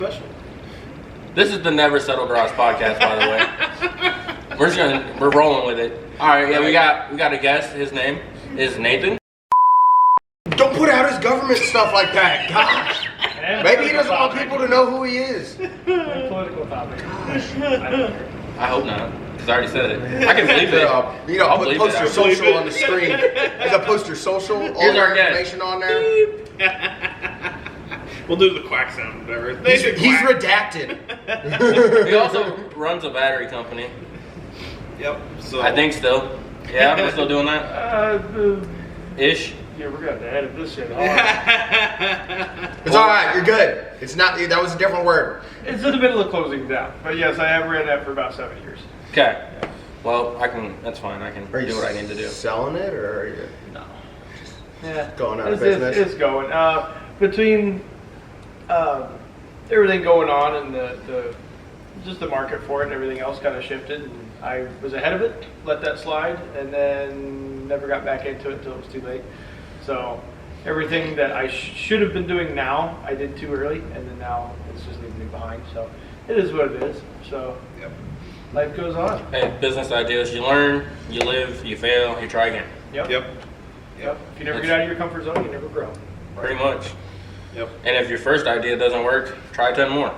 Special. This is the Never Settle Garage podcast, by the way. We're rolling with it. All right, yeah, we got a guest. His name is Nathan. Don't put out his government stuff like that. Gosh. Maybe he doesn't want people to know who he is. Political topic. I hope not, because I already said it. I can believe it. I'll believe post it. your social on the screen. You gotta post your social, all Here's the our guest. information on there. We'll do the quack sound, whatever. He's Quack. redacted. He also runs a battery company. Yep. So I think still. Yeah, we're still doing that? Ish. Yeah, we're gonna have to edit this shit. It's all right. You're good. It's not. That was a different word. It's in the middle of closing down, but yes, I have ran that for about 7 years. Okay. Well, that's fine. I can Are you do what I need to do. selling it, or are you No. Yeah. going out of It's- business? It's going. Between everything going on and just the market for it and everything else kind of shifted, and I was ahead of it, let that slide, and then never got back into it until it was too late. So everything that I should have been doing now, I did too early, and then now it's just leaving me behind. So it is what it is. So Yep. life goes on. Hey, business ideas. You learn, you live, you fail, you try again. Yep. Yep. Yep. If you never get out of your comfort zone, you never grow. Pretty much. Yep. And if your first idea doesn't work, try 10 more.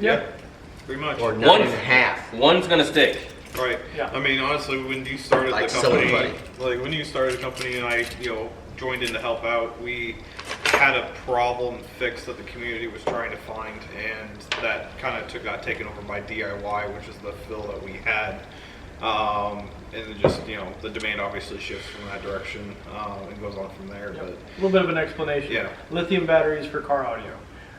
Yep. Pretty much. Or One- 9.5. One's gonna stick. Right. Yeah. I mean, honestly, when you started Like the company, Silver like when you started the company, and I, joined in to help out, we had a problem fixed that the community was trying to find, and that kind of got taken over by DIY, which is the fill that we had. And it just, the demand obviously shifts from that direction and goes on from there. Yep. But A little bit of an explanation. Yeah. Lithium batteries for car audio,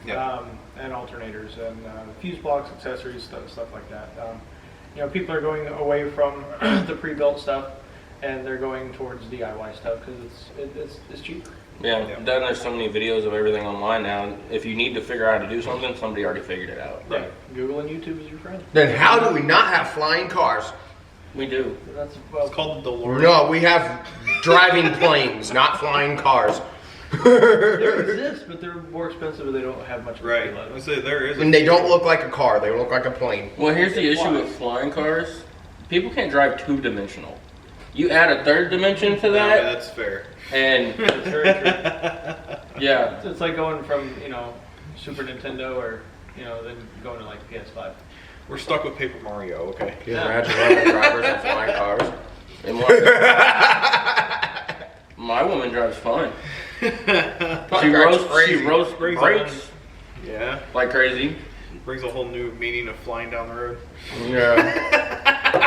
Yeah. and alternators, and fuse blocks, accessories, stuff like that. People are going away from the pre-built stuff, and they're going towards DIY stuff because it's cheaper. Yeah. Yeah. Then there's so many videos of everything online now. If you need to figure out how to do something, somebody already figured it out. Right. Google and YouTube is your friend. Then how do we not have flying cars? We do. That's It's called the DeLorean. No, we have driving planes, not flying cars. They exist, but they're more expensive, and they don't have much. Right. Left. I say there is. And they don't look like a car. They look like a plane. Well, here's the It issue flies. with flying cars. People can't drive two-dimensional. You add a third dimension to Yeah, that, that's fair. and It's very true. yeah. It's like going from Super Nintendo or then going to like PS5. We're stuck with Paper Mario. Okay. Can you imagine running drivers on flying cars? And my woman drives fine. She drives crazy. roasts Brings brakes Yeah. like crazy. Brings a whole new meaning of flying down the road. Yeah.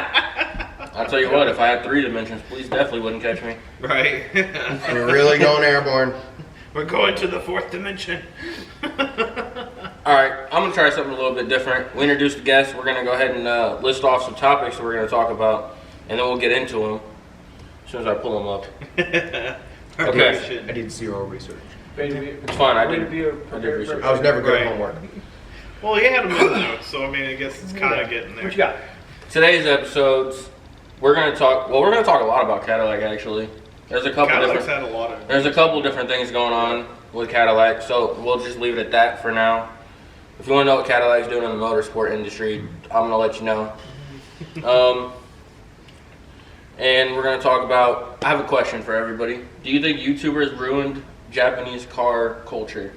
I'll tell you what, if I had 3 dimensions, police definitely wouldn't catch me. Right. We're really going airborne. We're going to the 4th dimension. Alright, I'm going to try something a little bit different. We introduced the guests. We're going to go ahead and list off some topics that we're going to talk about, and then we'll get into them as soon as I pull them up. Okay. I did zero research. It's fine, I did research. I was never good Right. at homework. Well, he had them in the notes, so I mean, I guess it's kind of getting there. What you got? Today's episodes, we're going to talk a lot about Cadillac, actually. There's a couple Cadillac's different... had a lot of. There's a couple different things going on with Cadillac, so we'll just leave it at that for now. If you want to know what Cadillac's doing in the motorsport industry, I'm going to let you know. And we're going to talk about, I have a question for everybody. Do you think YouTubers ruined Japanese car culture?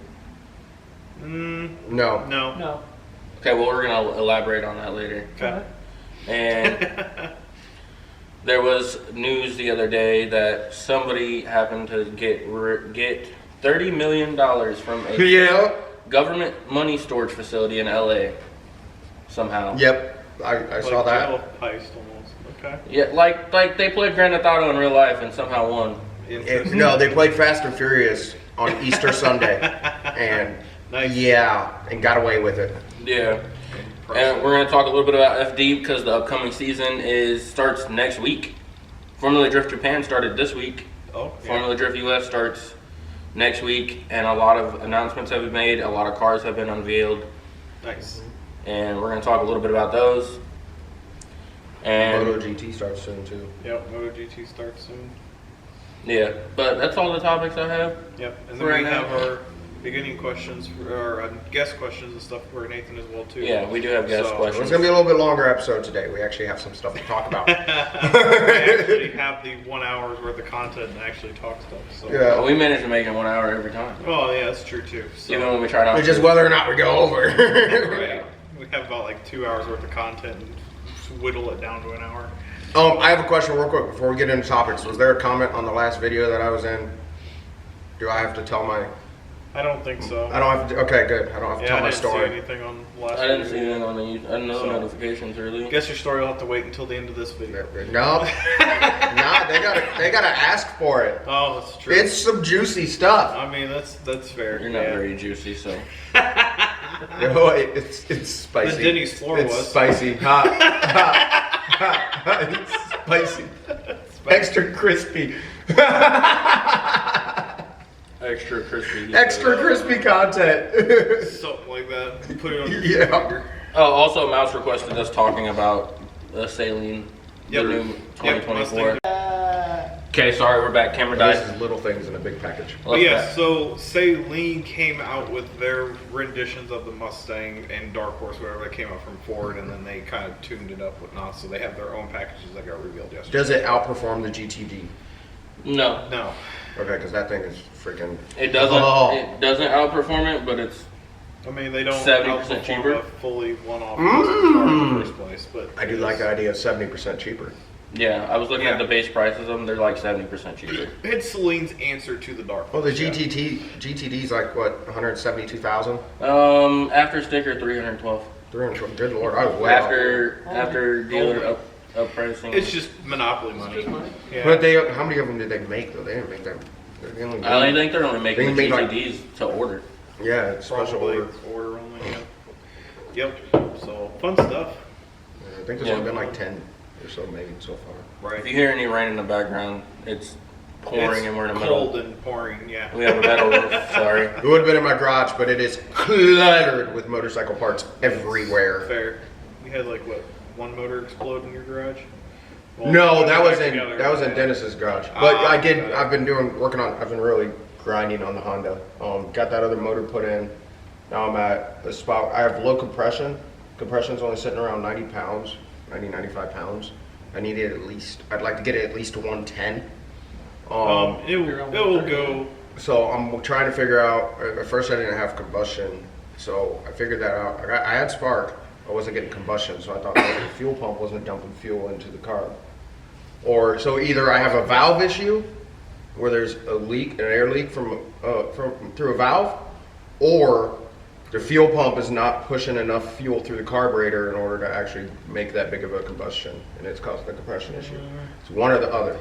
No. No. No. Okay, well, we're going to elaborate on that later. Okay. And there was news the other day that somebody happened to get $30 million from a Yeah. government money storage facility in LA somehow. Yep. I saw that. Jail heist almost. Okay. Yeah, like they played Grand Theft Auto in real life and somehow won. Interesting. No, they played Fast and Furious on Easter Sunday, and Nice. and got away with it. Yeah. And we're going to talk a little bit about FD because the upcoming season starts next week. Formula Drift Japan started this week. Oh, yeah. Formula Drift US starts next week, and a lot of announcements have been made. A lot of cars have been unveiled, Nice. and we're going to talk a little bit about those. And Moto GT starts soon too. Yep. MotoGP starts soon. yeah, but that's all the topics I have. Yep. And For then right we now. have our beginning questions or guest questions and stuff for Nathan as well too. Yeah, we do have guest So- questions. It's gonna be a little bit longer episode today. We actually have some stuff to talk about. We actually have the 1 hour's worth of content and actually talk stuff. So. Yeah. Well, we manage to make it 1 hour every time. Oh yeah, that's true too. So. Even when we try to. It's just whether or not we go over. Right. We have about like 2 hours worth of content and whittle it down to an hour. I have a question real quick before we get into topics. Was there a comment on the last video that I was in? Do I have to tell my... I don't think so. I don't have to... Okay, good. I don't have to Yeah, tell I my didn't story. see anything on the last I didn't see video. anything on the. I didn't know So- notifications really. Guess your story will have to wait until the end of this video. No. Nah, they gotta ask for it. Oh, that's true. It's some juicy stuff. I mean, that's fair. You're not yeah. very juicy, so. Oh, it's spicy. The Denny's floor it's was. spicy. Hot. It's spicy. Extra crispy. Extra crispy. Extra crispy content. Something like that. Put it on your Yeah. finger. Oh, also, Mouse requested us talking about Saline, Yep. the new Yep, 2024. Okay, sorry, we're back. Camera died. This is little things in a big package. But yeah, so Saline came out with their renditions of the Mustang and Dark Horse, whatever that came out from Ford, and then they kind of tuned it up whatnot. So they have their own packages that got revealed yesterday. Does it outperform the GTD? No, No. Okay, because that thing is freaking. it doesn't. Oh. It doesn't outperform it, but it's. I mean, they don't 70% outperform cheaper? a fully one-off car in the first place, but I do like the idea of 70% cheaper. Yeah, I was looking Yeah. at the base prices of them. They're like 70% cheaper. it's Saline's answer to the Dark Well, the Horse. yeah. GTD's like what, 172,000? After sticker, 312. 300. Good lord, I was way off. After dealer up pricing. It's just monopoly money. just money. Yeah. But how many of them did they make though? They didn't make them. They only I think they're only making the They made, like- GTDs to order. Yeah, it's special Probably order. order only. Yeah. Yep. So fun stuff. I think there's Yeah. only been like 10 or so made so far. Right. If you hear any rain in the background, it's pouring It's and we're in the cold middle. and pouring. Yeah. We have a metal roof. Sorry. It would have been in my garage, but it is cluttered with motorcycle parts everywhere. Fair. You had like what, one motor explode in your garage? Well, No, put that it was back in together. Dennis's garage. But Ah, I did. okay. I've been really grinding on the Honda. Got that other motor put in. Now I'm at a spot. I have low compression. Compression's only sitting around 90 pounds, 95 pounds. I need it at least. I'd like to get it at least to 110. It will go. So I'm trying to figure out. At first, I didn't have combustion, so I figured that out. I had spark. I wasn't getting combustion, so I thought maybe the fuel pump wasn't dumping fuel into the car. Or so either I have a valve issue, where there's a leak, an air leak from through a valve, or the fuel pump is not pushing enough fuel through the carburetor in order to actually make that big of a combustion, and it's causing a compression issue. It's one or the other.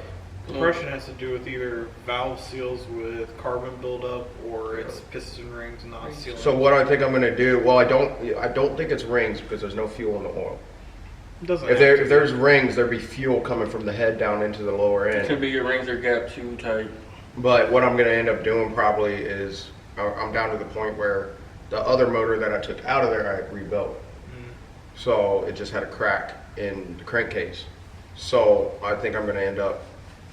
Compression has to do with either valve seals with carbon buildup or it's piston rings not sealing. So what I think I'm gonna do? Well, I don't think it's rings because there's no fuel in the oil. It doesn't If have to there's rings, there'd be fuel coming from the head down into the lower Could end. be your rings are gapped too tight. But what I'm gonna end up doing probably is I'm down to the point where the other motor that I took out of there I rebuilt. So it just had a crack in the crankcase. So I think I'm gonna end up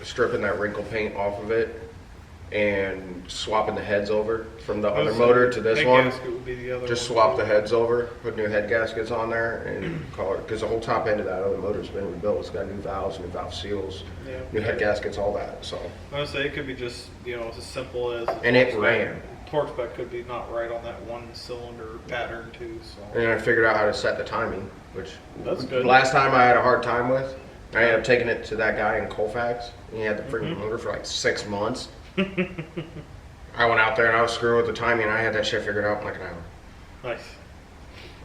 stripping that wrinkle paint off of it and swapping the heads over from the other motor to this Head one. gasket would be the other Just one. swap the heads over, put new head gaskets on there, and call it. Because the whole top end of that other motor's been rebuilt. It's got new valves, new valve seals, Yeah. new head gaskets, all that. So, I would say it could be just, it's as simple as. And it torque spec. ran. Torque spec could be not right on that one cylinder pattern too, so. and I figured out how to set the timing, which That's good. last time I had a hard time with. I ended up taking it to that guy in Colfax. He had the freaking motor for like 6 months. I went out there and I was screwing with the timing, and I had that shit figured out in like an hour. Nice.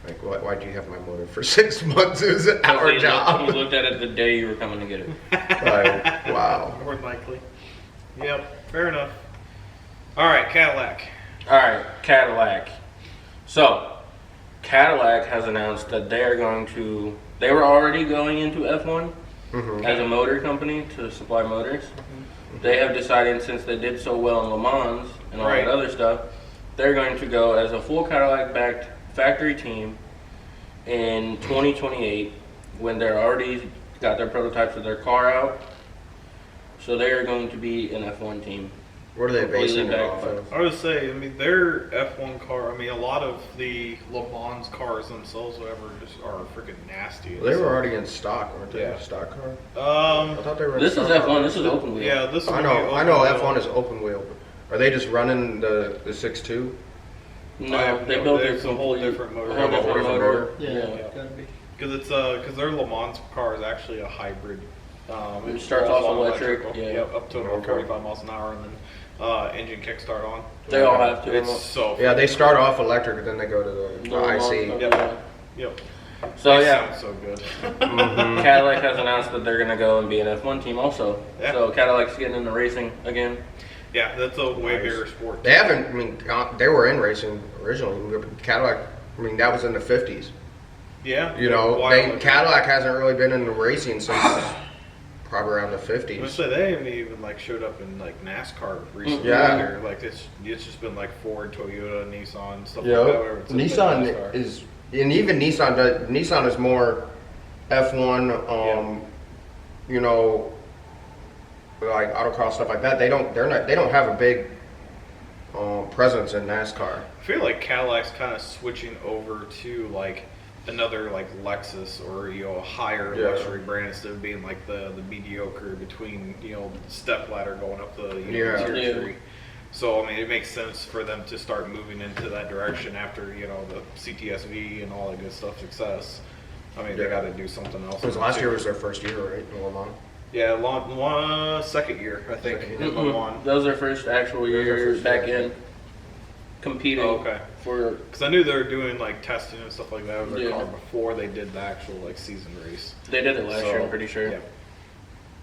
Like, why'd you have my motor for 6 months? It was an hour He job. looked at it the day you were coming to get it. Like, wow. More than likely. Yep, fair enough. Alright, Cadillac. All right, Cadillac. So, Cadillac has announced that they are going to. They were already going into F1 as a motor company to supply motors. They have decided, since they did so well in Le Mans and all Right. that other stuff, they're going to go as a full Cadillac-backed factory team in 2028 when they're already got their prototypes of their car out. So they are going to be an F1 team What are they completely basing it back off by- of? I would say, I mean, their F1 car, I mean, a lot of the Le Mans cars themselves, whatever, just are freaking nasty. They were already in stock, weren't they? Yeah. Stock car? I thought they were in This is stock F1. This is open wheel. Yeah, this I would know, be I know open wheel. F1 is open wheel. Are they just running the 6.2? I No, have they no- built it's it a whole complete- different motor. a whole different Different motor. motor. Yeah. gotta be. Because their Le Mans car is actually a hybrid. It starts off all electric, electrical. yeah. Yep, up to about Okay. 45 miles an hour, and then engine kickstart on. They all have to. It's so. Yeah, they start off electric and then they go to the The IC. long Yep. stuff, Yep. So They yeah, sound so good. Mhm. Cadillac has announced that they're gonna go and be an F1 team also. Yeah. So Cadillac's getting into racing again. Yeah, that's a way Nice. bigger sport. They haven't, I mean, they were in racing originally. Cadillac, I mean, that was in the 50s. Yeah. You know, Wild they, looking. Cadillac hasn't really been in the racing since probably around the I was gonna 50s. say they haven't even like showed up in like NASCAR recently. Yeah. Either. Like it's just been like Ford, Toyota, Nissan, stuff Yeah, like that. where it's been Nissan NASCAR. is, and even Nissan is more F1, you know, like autocross stuff like that. They don't have a big presence in NASCAR. I feel like Cadillac's kind of switching over to like another like Lexus or a higher Yeah. luxury brand instead of being like the mediocre between step ladder going up the Yeah. tier Yeah. 3. So I mean it makes sense for them to start moving into that direction after the CTSV and all that good stuff success. I mean they Yeah. got to do something else. Because last year was their first year, right, in Le Mans? Yeah, second year I think Second in Le Mans. That was their first actual That was their year first back year, I in competing Oh, okay. for. Because I knew they were doing like testing and stuff like that with their Yeah. car before they did the actual like season race. They did it last So, year, I'm pretty sure. Yeah.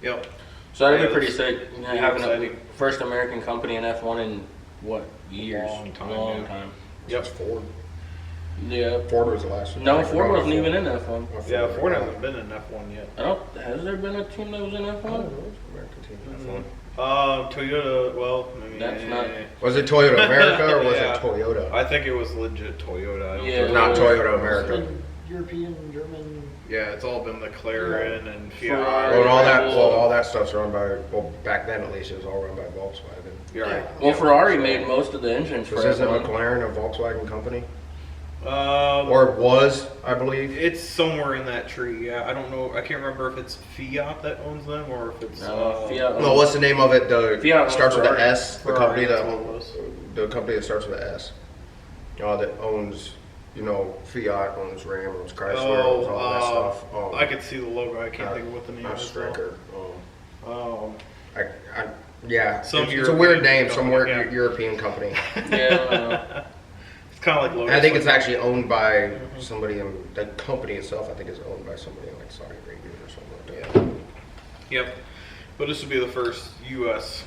Yep. So that'd Yeah, be pretty that's sick. really Having a exciting. first American company in F1 in what years? Long time, Long yeah. time. Yep. Just Ford. Yeah. Ford was the last one. No, I Ford forgot wasn't even in F1. Yeah, Ford hasn't been in F1 yet. I don't. Has there been a team that was in Oh, it F1? was American team. Mhm. Toyota. Well, I mean, That's not- Was it Toyota America or was Yeah. it Toyota? I think it was legit Toyota. I don't Yeah. think- Not Toyota America. European, German. Yeah, it's all been McLaren and Fiat. Ferrari. Well, and all that, Red Bull. well, all that stuff's run by, well, back then at least, it was all run by Volkswagen. You're right. Well, Ferrari made most of the engines for Because isn't F1. McLaren a Volkswagen company? Um, Or it was, I believe. it's somewhere in that tree. Yeah, I don't know. I can't remember if it's Fiat that owns them or if it's Fiat. No, what's the name of it? The Fiat owns starts with the Ferrari. S. The Ferrari, company that's that what it was. the company that starts with the S. That owns, Fiat, owns Ram, owns Chrysler, owns all that stuff. I could see the logo. I can't think of what the name Not is. though. Striker. I, Some it's a European weird name, some company, weird yeah. European company. Yeah. It's kind of like Lotus. And I think it's actually owned by somebody in the company itself. I think is owned by somebody in like Saudi Arabia or something like that. Yep. But this would be the first U.S.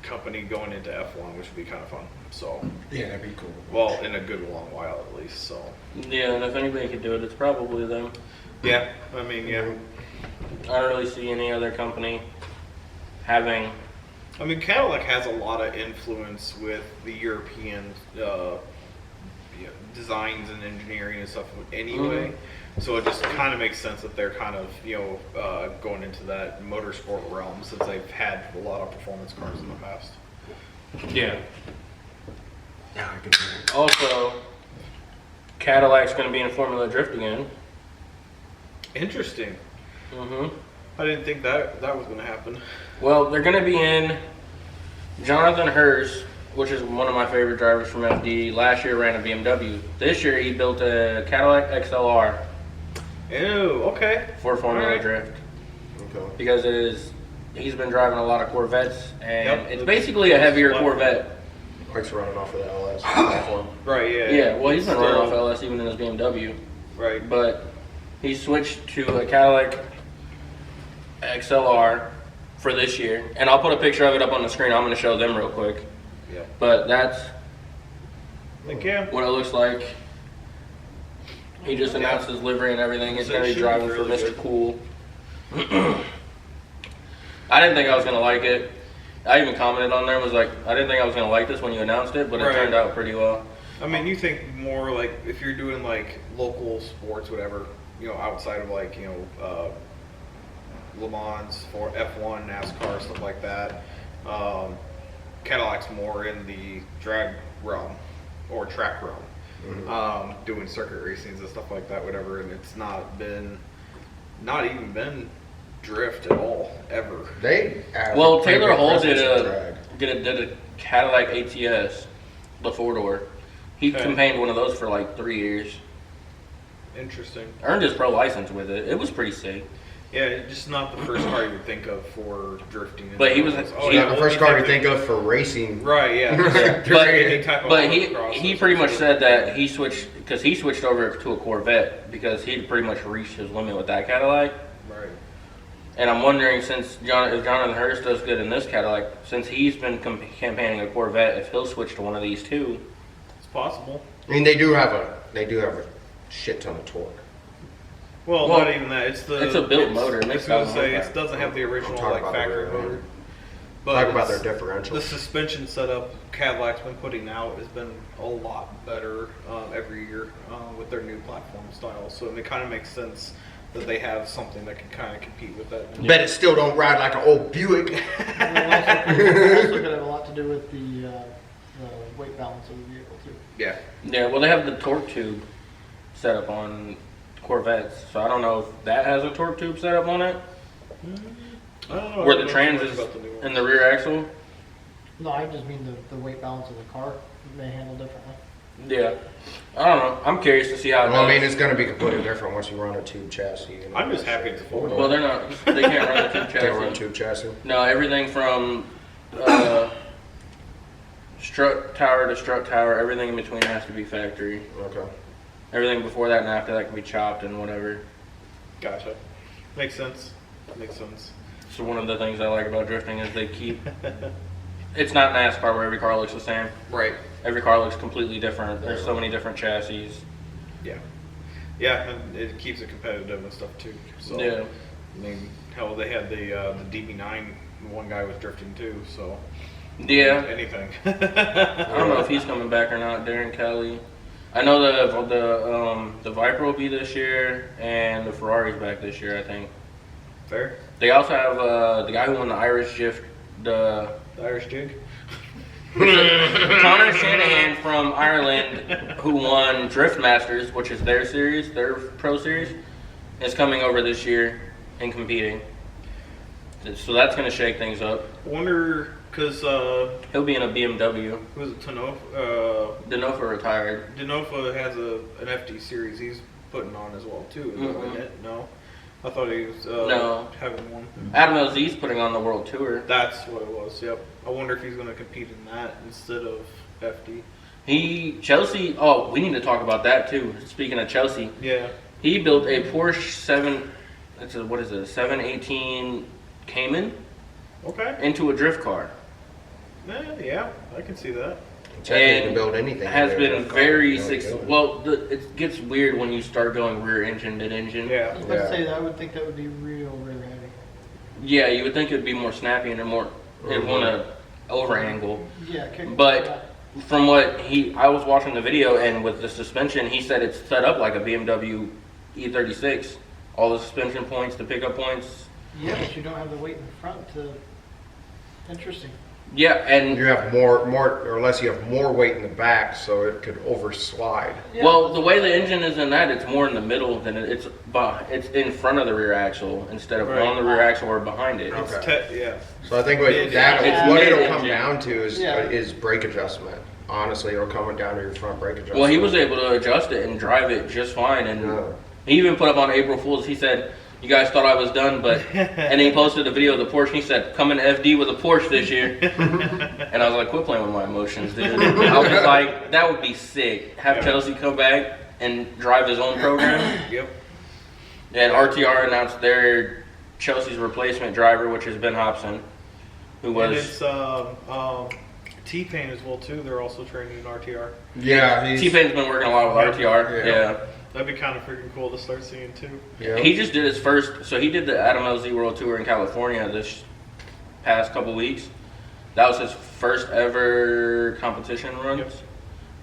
company going into F1, which would be kind of fun. So, Yeah, that'd be cool. well, in a good long while at least. So, Yeah, and if anybody could do it, it's probably them. yeah. I mean, yeah. I don't really see any other company having. I mean, Cadillac has a lot of influence with the European designs and engineering and stuff anyway. So it just kind of makes sense that they're kind of, going into that motorsport realm since they've had a lot of performance cars in the past. Yeah. Yeah, I can see it. Also, Cadillac's going to be in Formula Drift again. Interesting. hmm I didn't think that was going to happen. Well, they're going to be in. Jonathan Hers, which is one of my favorite drivers from FD, last year ran a BMW. This year he built a Cadillac XLR Oh, okay. for Formula Alright. Drift Okay. because he's been driving a lot of Corvettes and Yep. it's basically a heavier Corvette. Mike's running off of the LS platform. Right, yeah. Yeah, well he's been Still- running off LS even in his BMW, Right. but he switched to a Cadillac XLR for this year, and I'll put a picture of it up on the screen. I'm going to show them real quick, Yeah. but that's Like, yeah. what it looks like. He just announced his livery and everything. He's So going to it be should be driving for really Mr. good. Cool. I didn't think I was going to like it. I even commented on there and was like, I didn't think I was going to like this when you announced it, but it Right. turned out pretty well. I mean, you think more like if you're doing like local sports, whatever, outside of like, Le Mans for F1, NASCAR, stuff like that. Cadillac's more in the drag realm or track realm, doing circuit racings and stuff like that, whatever. And it's not even been drift at all ever. They have Well, a pretty Taylor big Hall presence in drag. did a Cadillac ATS, the 4-door. He Okay. campaigned one of those for like 3 years. Interesting. Earned his pro license with it. It was pretty sick. Yeah, it's just not the first car you would think of for drifting. But he was- Oh, he- Not the first car you only think of for racing. Right, yeah. But, Any type of but motocross he or pretty much something. said that he switched over to a Corvette because he'd pretty much reached his limit with that Cadillac. Right. And I'm wondering, if Jonathan Hurst does good in this Cadillac, since he's been campaigning a Corvette, if he'll switch to one of these too. It's possible. I mean, they do have a shit ton of torque. Well, Well, not even that. It's a built motor. It I makes was gonna that say one it doesn't have the original talking like about the factory rear motor. end. But Talk about their it's- differential. The suspension setup Cadillac's been putting out has been a lot better every year with their new platform style. So it kind of makes sense that they have something that can kind of compete with that. Bet it still don't ride like an old Buick. And it's also going to have a lot to do with the weight balance of the vehicle too. Yeah. Yeah, well, they have the torque tube set up on Corvettes, so I don't know if that has a torque tube set up on it, I don't know. where I the don't know trans too much is about the new one. in the rear axle. No, I just mean the weight balance of the car may handle differently. Yeah, I don't know. I'm curious to see how. It Well, I mean, does. it's going to be completely different once you run a tube chassis. You know, I'm just happy it's a 4-door. Well, they're not. They can't run the tube Can't run chassis. tube chassis. No, everything from strut tower to strut tower, everything in between has to be factory. Okay. Everything before that and after that can be chopped and whatever. Gotcha. Makes sense. Makes sense. So one of the things I like about drifting is they keep. It's not NASCAR where every car looks the same. Right. Every car looks completely different. There's so many different chassis. Yeah. Yeah, and it keeps it competitive and stuff too. So, Yeah. I mean, hell, they had the DB9. One guy was drifting too. So. Yeah. Anything. I don't know if he's coming back or not, Darren Kelly. I know the Viper will be this year, and the Ferrari's back this year, I think. Fair. They also have the guy who won the Irish Drift, the The Irish jig. Connor Shanahan from Ireland, who won Drift Masters, which is their series, their pro series, is coming over this year and competing. So that's going to shake things up. I wonder, because He'll be in a BMW. who was it? Tanofa. Denofa retired. Denofa has an FD series he's putting on as well too. Isn't it? No. I thought he was No. having one. Adam LZ's putting on the world tour. That's what it was. Yep. I wonder if he's going to compete in that instead of FD. Chelsea, oh, we need to talk about that too. Speaking of Chelsea, Yeah. he built a Porsche 718 Cayman Okay. into a drift car. Yeah, I can see that. Technically, you can And build anything. has in been there. very You know, successful. build Well, it gets weird when you start going rear engine, mid engine. I Yeah. was about to Yeah. say that I would think that would be real heavy. Yeah, you would think it'd be more snappy and it'd want to over angle. Yeah, kick But from what I was watching the video, and with the suspension, he said it's set up like a BMW E36. All the suspension points, the pickup points. yeah, but you don't have the weight in the front to. Interesting. Yeah, and You have more or less. You have more weight in the back, so it could overslide. Yeah. well, the way the engine is in that, it's more in the middle than it's in front of the rear axle instead of Right. on the rear axle or behind it. It's Okay. yeah. So I think what It's what it'll mid-engine. come down to Yeah. is brake adjustment. Honestly, it'll come down to your front brake adjustment. Well, he was able to adjust it and drive it just fine, and Yeah. he even put up on April Fool's. He said, "You guys thought I was done, but," and he posted a video of the Porsche. And he said, "Coming to FD with a Porsche this year," and I was like, "Quit playing with my emotions, dude." I was just like, "That would be sick. Have Yeah. Chelsea come back and drive his own program." Yep. And RTR announced their Chelsea's replacement driver, which is Ben Hobson, who And was it's T-Pain as well too. They're also training in RTR. Yeah, he's T-Pain's been working a lot with RTR. Yeah. Yeah. That'd be kind of freaking cool to start seeing too. yeah. He just did his first, so he did the Adam LZ World Tour in California this past couple weeks. That was his first ever competition runs. Yep.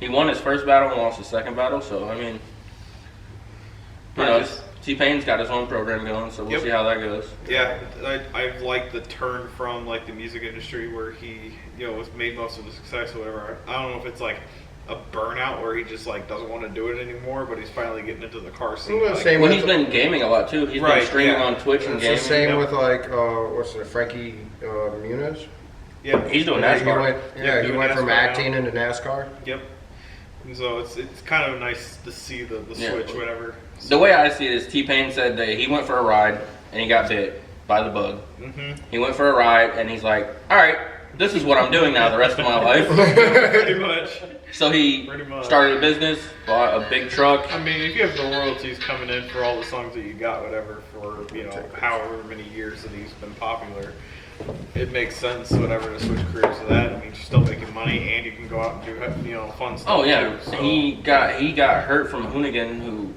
He won his first battle and lost his second battle, so I mean, you know, Practice. T-Pain's got his own program going, so we'll Yep. see how that goes. Yeah, I like the turn from like the music industry where he, was made most of the success or whatever. I don't know if it's like a burnout where he just like doesn't want to do it anymore, but he's finally getting into the car scene. Well, like- same Well, with he's been gaming a lot too. He's Right, been streaming yeah. on Twitch and It's gaming. the same Yep. with like what's it, Frankie Muniz. yeah, He's doing Yeah, he NASCAR. went, Yeah, he doing went from NASCAR now. acting into NASCAR. Yep. And so it's kind of nice to see the Yeah. switch, whatever. The way I see it is T-Pain said that he went for a ride and he got bit by the bug. Mm-hmm. He went for a ride and he's like, all right, this is what I'm doing now the rest of my life. Pretty much. So he Pretty much. started a business, bought a big truck. I mean, if you have the royalties coming in for all the songs that you got, whatever, for however many years that he's been popular, it makes sense, whatever, to switch careers to that. I mean, you're still making money, and you can go out and do, fun stuff. Oh yeah, too, so. he got hurt from Hoonigan, who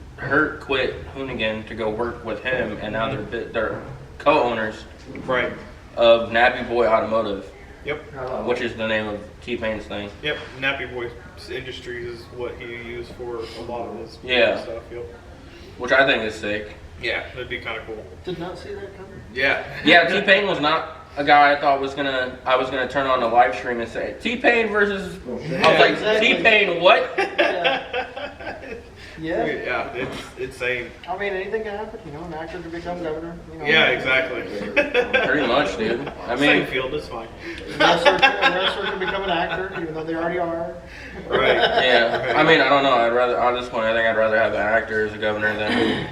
quit Hoonigan to go work with him, and now they're co-owners Right. of Nappy Boy Automotive, Yep. which is the name of T-Pain's thing. Yep. Nappy Boy Industries is what he used for a lot of his Yeah. stuff. Yep. Which I think is sick. Yeah, that'd be kind of cool. Did not see that coming. Yeah. Yeah, T-Pain was not a guy I thought I was gonna turn on the live stream and say T-Pain versus. I was like, exactly. T-Pain what? Yeah. Yeah, it's insane. I mean, anything can happen. An actor could become governor. Yeah, exactly. Pretty much, dude. I Same mean, field is fine. A wrestler can become an actor, even though they already are. Right. yeah. I mean, I don't know. I'd rather at this point, I think I'd rather have an actor as a governor than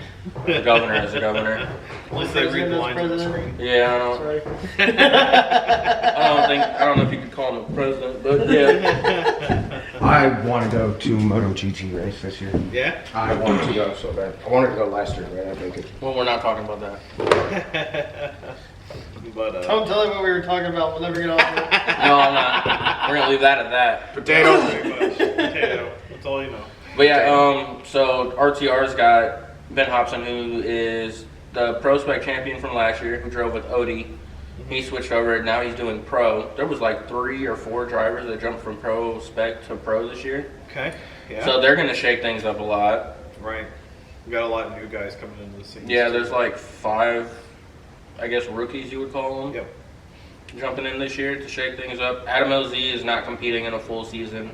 a governor as a governor. At least they read the President is lines on the president. screen. Yeah, I don't. Sorry. I don't know if you could call him a president, but yeah. I want to go to MotoGP race this year. Yeah? I want to go so bad. I wanted to go last year, but I didn't make it. Well, we're not talking about that. But, Don't tell him what we were talking about. We'll never get off of it. No, I'm not. We're gonna leave that at that. Potato. pretty much. Potato. That's all you know. But yeah, so RTR's got Ben Hobson, who is the Pro Spec champion from last year, who drove with Odie. He switched over, now he's doing Pro. There was like 3 or 4 drivers that jumped from Pro Spec to Pro this year. Okay. Yeah. So they're gonna shake things up a lot. Right. We got a lot of new guys coming into the scene. Yeah, there's like 5, I guess, rookies you would call them. Yep. Jumping in this year to shake things up. Adam LZ is not competing in a full season.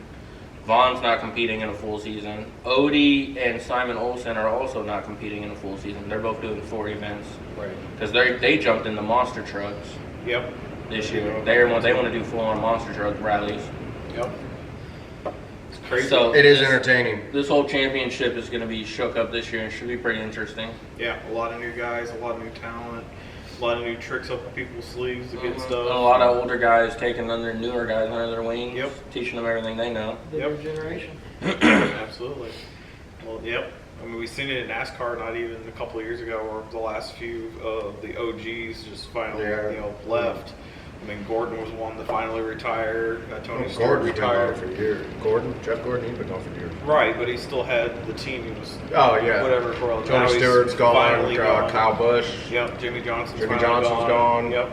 Vaughn's not competing in a full season. Odie and Simon Olsen are also not competing in a full season. They're both doing 4 events Right. because they jumped in the monster trucks Yep. this year. They want to do full-on monster truck rallies. Yep. It's crazy. So It is this- entertaining. This whole championship is going to be shook up this year and should be pretty interesting. Yeah, a lot of new guys, a lot of new talent, a lot of new tricks up people's sleeves to get And stuff. a lot of older guys taking under newer guys under their wings, Yep. teaching them everything they know. The Yep. new generation. Absolutely. Well, yep. I mean, we've seen it in NASCAR not even a couple of years ago, or the last few of the OGs just finally, Yeah. left. I mean, Gordon was one that finally retired. Tony Stewart Gordon's been gone retired. for years. Jeff Gordon, he's been gone for years. Right, but he still had the team. He was Oh, yeah. whatever for all. Now Tony he's Stewart's gone. finally gone. Kyle Busch. Yep, Jimmy Johnson's Jimmy finally Johnson's gone. Yep.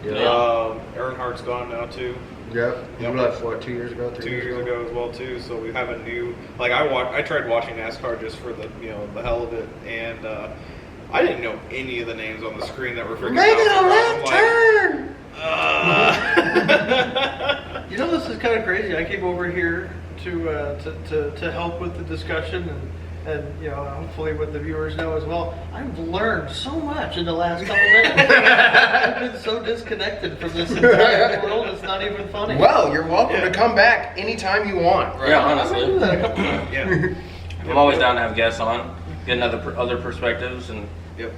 Yeah. Earnhart's gone now too. Yep. He Yep. left, what, 2 years ago? 2 years ago as well too. So we have a new. Like I tried watching NASCAR just for the the hell of it, and I didn't know any of the names on the screen that were freaking. Making out. a I'm left like, turn! This is kind of crazy. I came over here to help with the discussion and hopefully what the viewers know as well. I've learned so much in the last couple minutes. I've been so disconnected from this entire world. It's not even funny. Well, you're welcome to come back anytime you want. Yeah, I'm gonna do honestly. that a couple times. Yeah. I'm always down to have guests on, get other perspectives, and Yep.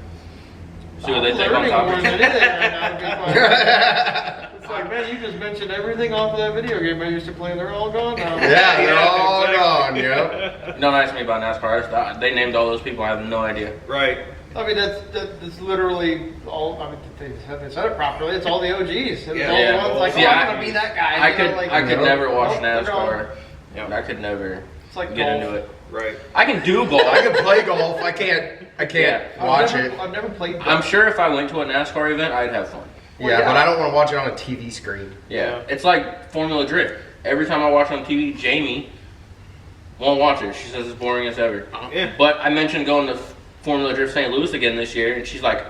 see what they think on Learning more topics. than anything right now would be fun. It's like, man, you just mentioned everything off of that video game I used to play. They're all gone now. Yeah, they're all exactly. gone, yep. Don't ask me about NASCAR. They named all those people. I have no idea. Right. I mean, that's literally all. I mean, they haven't said it properly. It's all the OGs. It's all Yeah. the ones like, See, I'm gonna be that guy. I could never watch Nope, they're gone. NASCAR. Yep. I could never It's like get golf. into it. Right. I can do golf. I can play golf. I can't Yeah. watch it. I've never played. I'm sure if I went to a NASCAR event, I'd have fun. Well, Yeah, yeah. but I don't want to watch it on a TV screen. Yeah. It's like Formula Drift. Every time I watch on TV, Jamie won't watch it. She says it's boring as ever. Yeah. But I mentioned going to Formula Drift St. Louis again this year, and she's like,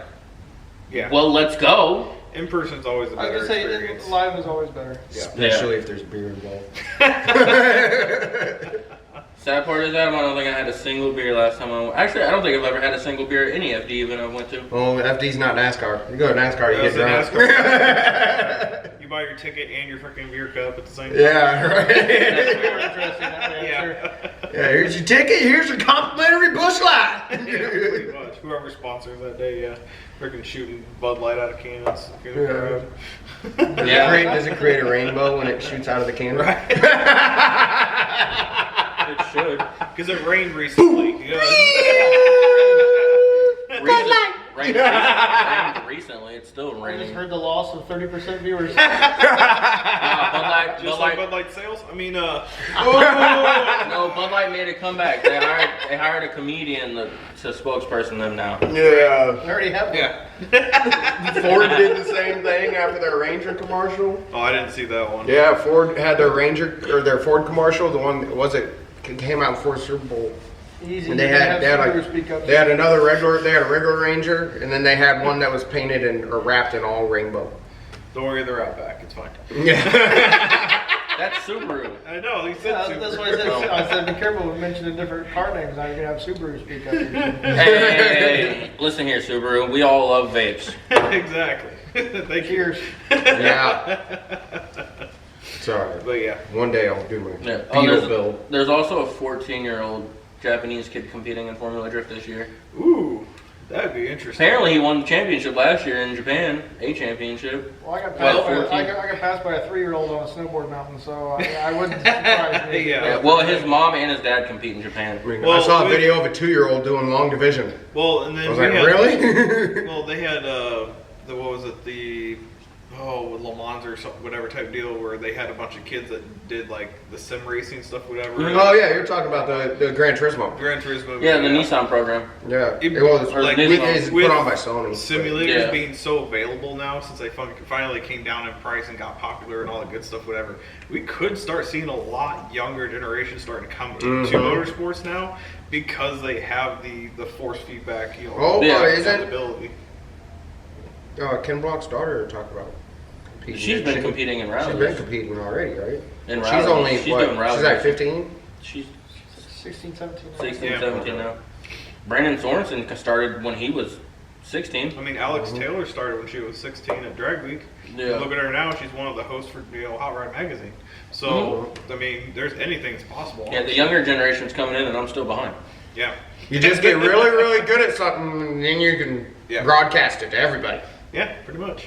Yeah. well, let's go. In person's always a I better was gonna say experience. live is always better. Especially if there's beer involved. Sad part is, Adam, I don't think I had a single beer last time I went. Actually, I don't think I've ever had a single beer at any FD event I went to. Well, FD's not NASCAR. You go to NASCAR, you Yeah, get it's a drunk. You buy your ticket and your freaking beer cup at the same time. Yeah, right. More interesting that way, I'm sure. Yeah. Yeah, here's your ticket. Here's your complimentary Busch Light. Yeah, pretty much. Whoever sponsors that day, yeah. Freaking shooting Bud Light out of cans. Yeah. Yeah. Does it create a rainbow when it shoots out of the can? Right. It should. Because it rained recently. You know? Rained recently. It's still I just raining. heard the loss of 30% viewers. Just like Bud Light sales? I mean, No, Bud Light made a comeback. They hired a comedian to spokesperson them now. Yeah. I already have one. yeah. Ford did the same thing after their Ranger commercial. Oh, I didn't see that one. Yeah, Ford had their Ranger or their Ford commercial. The one came out before Super Bowl. Easy. And they You had have like Subaru speak up. they had a regular Ranger, and then they had one that was painted or wrapped in all rainbow. Don't worry, they're out back. It's fine. Yeah. That's Subaru. I know. He said Yeah, super. that's why I said be careful when mentioning different car names. Now you're gonna have Subaru speak up. Hey, listen here, Subaru. We all love vapes. Exactly. Thank you. Cheers. Yeah. Sorry. But yeah. One day I'll do my Yeah. Beetle build. There's also a 14-year-old Japanese kid competing in Formula Drift this year. Ooh, that'd be interesting. Apparently, he won the championship last year in Japan, a championship. Well, I got Well, passed, by, 14. I got passed by a 3-year-old on a snowboard mountain, so I wouldn't surprise me. Yeah. Yeah, well, his mom and his dad compete in Japan. I mean, Well, I saw a with- video of a 2-year-old doing long division. Well, and then I was we like, had, really? Well, they had what was it? The Le Mans or something, whatever type deal where they had a bunch of kids that did like the sim racing stuff, whatever. Oh yeah, you're talking about the Gran Turismo. Gran Turismo. Yeah, the Nissan program. Yeah, It- it was or like this one. it's put on by Sony. Simulators Yeah. being so available now since they finally came down in price and got popular and all the good stuff, whatever. We could start seeing a lot younger generation starting to come into motorsports now because they have the force feedback, you know, Oh, Yeah. isn't ability. Ken Block's daughter talk about competing? She's been competing in She's been rallies. competing already, right? In She's rallies. only She's what? doing rallies. She's like 15. She's 16, 17. 16, Yeah. 17 now. Brandon Sorensen started when he was 16. I mean, Alex Taylor started when she was 16 at Drag Week. Yeah. And look at her now; she's one of the hosts for Hot Rod Magazine. So, I mean, there's anything's possible. Yeah, the younger generation's coming in, and I'm still behind. Yeah. You just get really, really good at something, and then you can Yeah. broadcast it to everybody. Yeah, pretty much.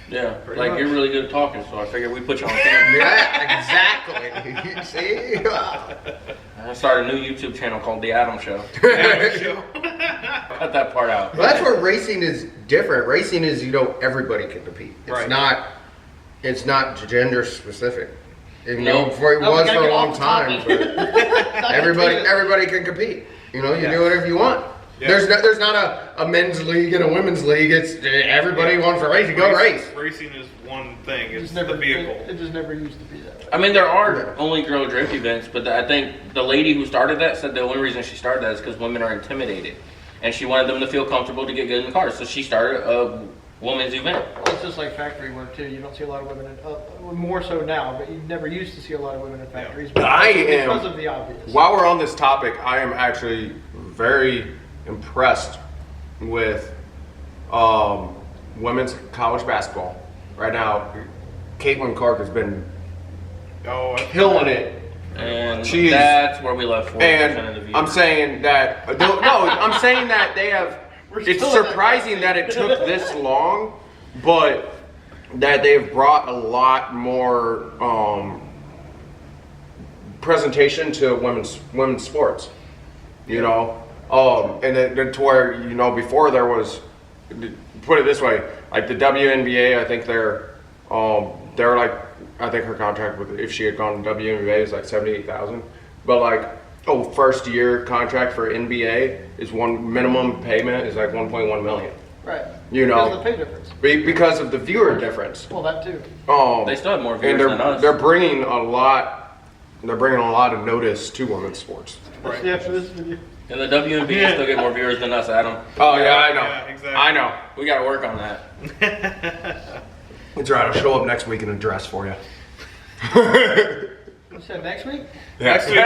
Yeah, Pretty like much. you're really good at talking, so I figured we put you on camera. Yeah, exactly. See? I started a new YouTube channel called The Adam Show. Yeah, show. Cut that part out. Well, that's where racing is different. Racing is, everybody can compete. Right. It's not gender specific. You No. know, before it No, we was gotta for a get long off the time. topic. But everybody can compete. You Yeah. do whatever you want. Yeah. There's not a men's league and a women's league. It's everybody wants to race. You go race. Racing is one thing. It It's just the never, vehicle. it just never used to be that way. I mean, there are Yeah. only girl drift events, but I think the lady who started that said the only reason she started that is because women are intimidated. And she wanted them to feel comfortable to get good in the cars. So she started a women's event. Well, it's just like factory work too. You don't see a lot of women in, more so now, but you never used to see a lot of women in factories. Because of the obvious. While we're on this topic, I am actually very impressed with women's college basketball. Right now, Caitlin Clark has been Oh, killing it. And She is- that's where we left 40% of the And viewers. I'm saying that, I'm saying that they have, it's still in that surprising that it took this long, but that they've brought a lot more presentation to women's sports, and then to where, before there was, put it this way, like the WNBA, I think they're like, I think her contract with, if she had gone to WNBA is like 78,000, but like, first year contract for NBA is one minimum payment is like 1.1 million. Right. You know. Because of the pay difference. Because of the viewer difference. Well, that too. They still have more and viewers than us. they're bringing a lot of notice to women's sports. Right. Especially after this video. And the WNBA still get more viewers than us, Adam. Oh yeah, I know. Yeah, exactly. I know. We gotta work on that. It's all right. I'll show up next week in a dress for you. You said next week? Next week. You're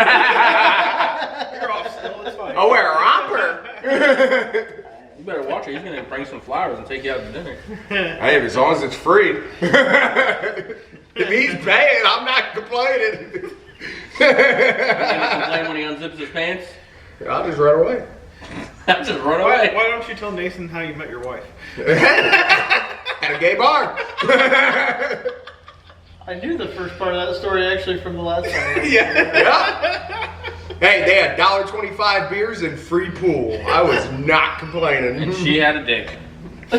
off still. It's fine. I'll wear a romper. You better watch it. He's gonna bring some flowers and take you out to dinner. Hey, as long as it's free. If he's paying, I'm not complaining. He's gonna complain when he unzips his pants. I'll just run away. I'll just run Why away. don't you tell Nathan how you met your wife? At a gay bar. I knew the first part of that story actually from the last time. Yeah. Hey, they had $1.25 beers and free pool. I was not complaining. And she had a dick. She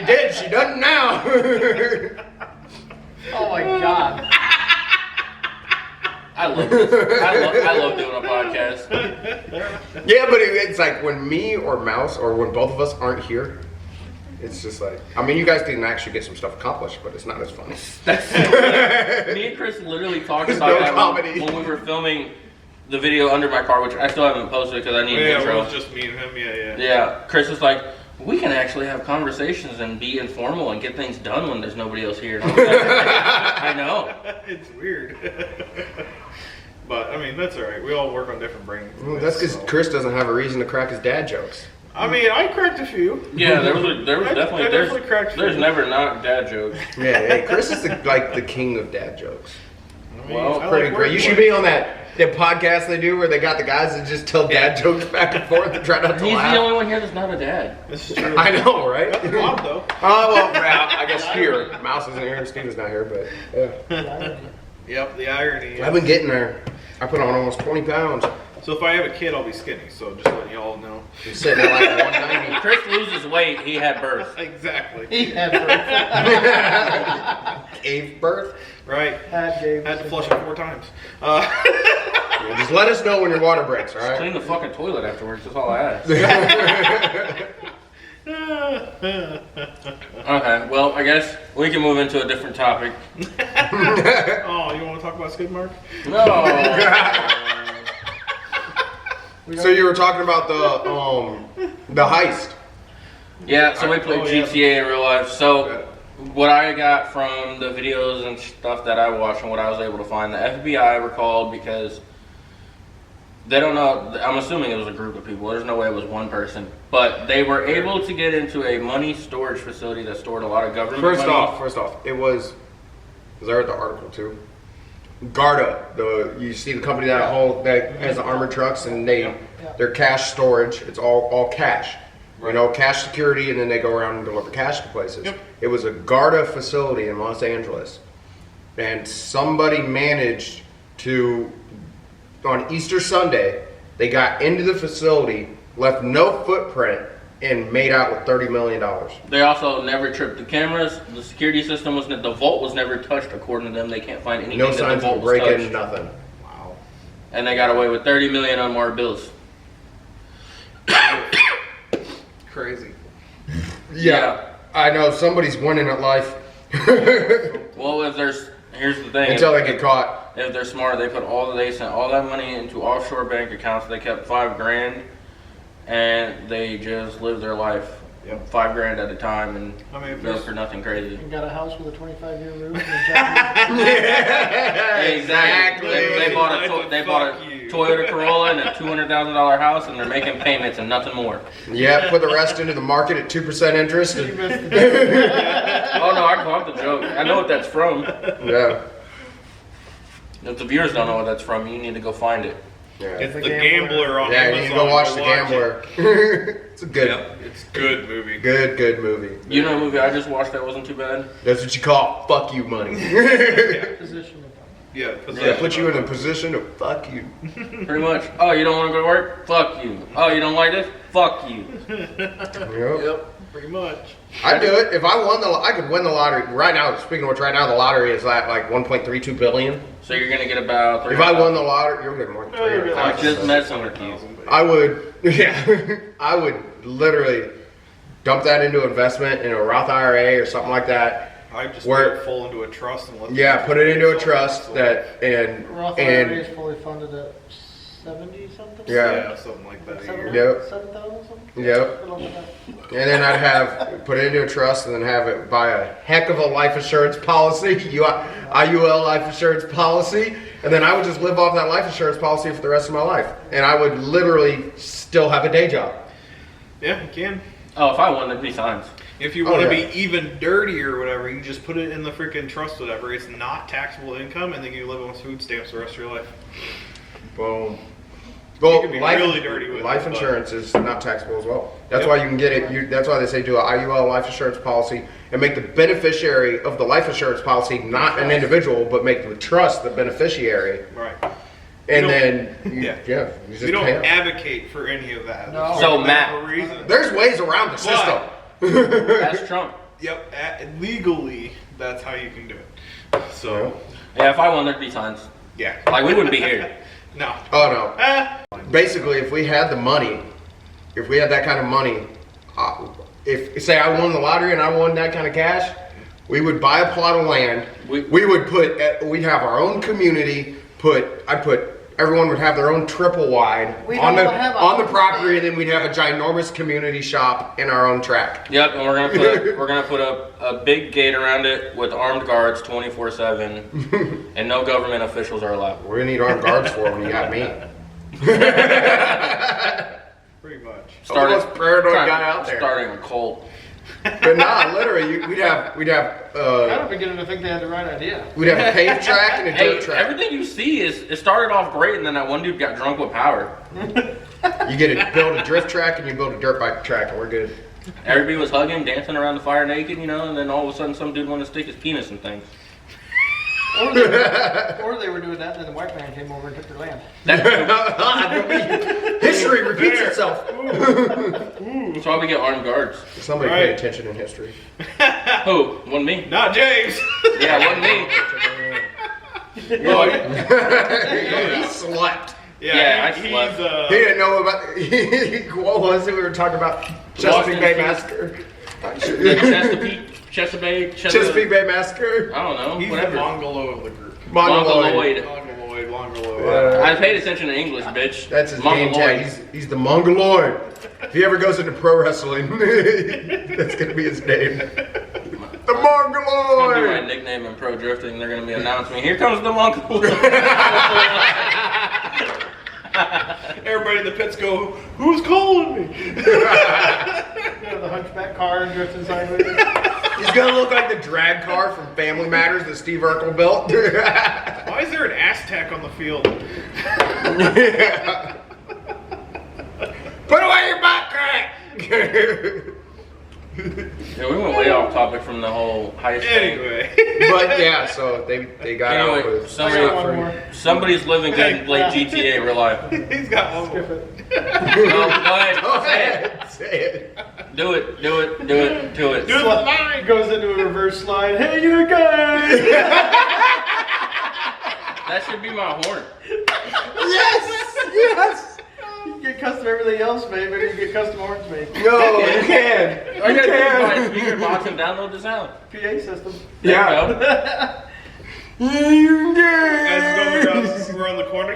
did. She doesn't now. Oh my god. I love this. I love doing a podcast. Yeah, but it's like when me or Mouse or when both of us aren't here, it's just like, I mean, you guys didn't actually get some stuff accomplished, but it's not as funny. Me and Chris literally talked There's about no that comedy. when we were filming the video under my car, which I still haven't posted because I need an Yeah, it intro. was just me and him. Yeah. Yeah, Chris was like, we can actually have conversations and be informal and get things done when there's nobody else here. And I was like, I know. It's weird. But I mean, that's all right. We all work on different brains. Well, that's because so. Chris doesn't have a reason to crack his dad jokes. I mean, I cracked a few. Yeah, there was I definitely definitely cracked there's you. never not dad jokes. Yeah, hey, Chris is the king of dad jokes. I mean, Well, I Pretty like great. You wordplay. should be on that podcast they do where they got the guys that just tell dad jokes back and forth and try not to He's laugh. the only one here that's not a dad. This is true. I know, right? That's odd though. Oh well, yeah, I guess here. Mouse isn't here, Steve is not here, but yeah. Yep, the irony. I've been getting there. I put on almost 20 pounds. So if I have a kid, I'll be skinny. So just letting y'all know. I'm sitting at like 190. Chris loses weight, he had birth. Exactly. He had Gave birth. Right. Dave. Had to flush it 4 times. Yeah, just let us know when your water breaks, all right? Clean the fucking toilet afterwards, that's all I ask. Okay, well, I guess we can move into a different topic. Oh, you want to talk about skid mark? No. So you were talking about the heist. Yeah, so we played Oh, yeah. GTA in real life. So what I got from the videos and stuff that I watched and what I was able to find, the FBI were called because they don't know. I'm assuming it was a group of people. There's no way it was one person. But they were able to get into a money storage facility that stored a lot of government First money. off, it was I read the article too. Garda, you see the company that has the armored trucks and their cash storage. It's all cash. You know, cash security, and then they go around and deliver cash to places. Yep. It was a Garda facility in Los Angeles, and somebody managed to, on Easter Sunday, they got into the facility, left no footprint, and made out with $30 million. They also never tripped the cameras. The security system the vault was never touched. According to them, they can't find anything No that signs the vault of was break-in, touched. nothing. Wow. And they got away with 30 million unmarked bills. Crazy. Yeah, I know somebody's winning at life Well, here's the thing. until they get caught. If they're smart, they sent all that money into offshore bank accounts. They kept $5,000, and they just lived their life Yep. $5,000 at a time, and I mean, if go there's- for nothing crazy. And got a house with a 25-year roof. And a Japanese- Exactly. They bought a Fuck you. Toyota Corolla and a $200,000 house, and they're making payments and nothing more. Yeah, put the rest into the market at 2% interest. You And, missed the day. Oh no, I caught the joke. I know what that's from. yeah, If the viewers don't know what that's from, you need to go find it. yeah. It's The the Gambler. Gambler on Yeah, Amazon. you need to go watch The it. Gambler. It's a good, Yep, it's a good movie. good movie. You know a movie I just watched that wasn't too bad? That's what you call fuck you money. Position of Yeah, Yeah, put you in a position to fuck you. Pretty much. Oh, you don't want to go to work? Fuck you. Oh, you don't like this? Fuck you. Yep. pretty much. I'd do it if I won I could win the lottery right now. Speaking of which, right now the lottery is at like 1.32 billion. So you're gonna get about. If I won the lottery, you're getting more than Oh, you'd be I'm 300,000. just messing with you. I would, yeah, I would literally dump that into investment in a Roth IRA or something like that. I just Where- put it full into a trust and let Yeah, put it into a itself trust cancel. that Roth IRA and is fully funded at 70 something. Yeah. something like that. a Seven- year. Yep. 7,000 something. Yep. Something like that. And then I'd have put it into a trust and then have it buy a heck of a life insurance policy, IUL life insurance policy, and then I would just live off that life insurance policy for the rest of my life. And I would literally still have a day job. Yeah, you can. Oh, if I won, there'd be signs. If you Oh, want to yeah. be even dirtier or whatever, you just put it in the freaking trust, whatever. It's not taxable income, and then you live on food stamps the rest of your life. Boom. Well, can be really dirty with life it, but- insurance is not taxable as well. That's Yep. why you can get it. That's why they say do an IUL life insurance policy and make the beneficiary of the life insurance policy not an individual, but make the trust the beneficiary. Right. And You then, you, yeah. yeah, you just We don't pay 'em. advocate for any of that. No. So, That's Matt- for a reason. There's ways around the system. That's Trump. Yep, legally, that's how you can do it. So, Yeah, if I won, there'd be signs. yeah. Like, we wouldn't be here. No. Oh no. Ah. Basically, if we had the money, if we had that kind of money, if say I won the lottery and I won that kind of cash, we would buy a plot of land. We- We would we'd have our own community. Everyone would have their own triple wide We on don't the have a on the home property, state. and then we'd have a ginormous community shop in our own track. Yep, and we're gonna put a big gate around it with armed guards 24/7, and no government officials are allowed. We're gonna need armed guards for it when you got me. Pretty much. I'm the most paranoid guy out there. Starting a cult. But nah, literally, we'd have I'm beginning to think they had the right idea. we'd have a paved track and a Hey, dirt track. everything you see it started off great, and then that one dude got drunk with power. You build a drift track and you build a dirt bike track, and we're good. Everybody was hugging, dancing around the fire naked, and then all of a sudden some dude wanted to stick his penis in things. Or they were doing that, and then the white man came over and took their land. History repeats itself. That's why we get armed guards. Somebody Right. pay attention in history. Who? Wasn't me. Not James. Yeah, wasn't me. He slept. Yeah, I he's slept. He didn't know about. What was it we were talking about? Chesapeake Bay Massacre. Chesapeake Bay Massacre. I don't know. he's the Whatever. Mongolo of the group. Mongoloid. Mongoloid. I paid attention to English, bitch. That's his name tag. He's the Mongoloid. If he ever goes into pro wrestling, that's gonna be his name. The It's gonna be my Mongoloid. nickname in pro drifting. They're gonna be announcing, "Here comes the Mongol." Everybody in the pits go, who's calling me? The hunchback car and drifting sideways. He's gonna look like the drag car from Family Matters that Steve Urkel built. Why is there an Aztec on the field? Put away your butt crack. Yeah, we went way off topic from the whole heist thing. Anyway. But yeah, so they got out Anyway, with I got one more. somebody's living good and played GTA real life. He's got one more. No, go ahead. Go ahead, say it. Do it. Do it for the line. Goes into a reverse slide. Hey, you guys! That should be my horn. Yes. You get custom everything else made, but you get custom horns made. No, you can. I You gotta buy a can. speaker box and download the sound. PA system. There Yeah. you go. You As can. it's going around the corner.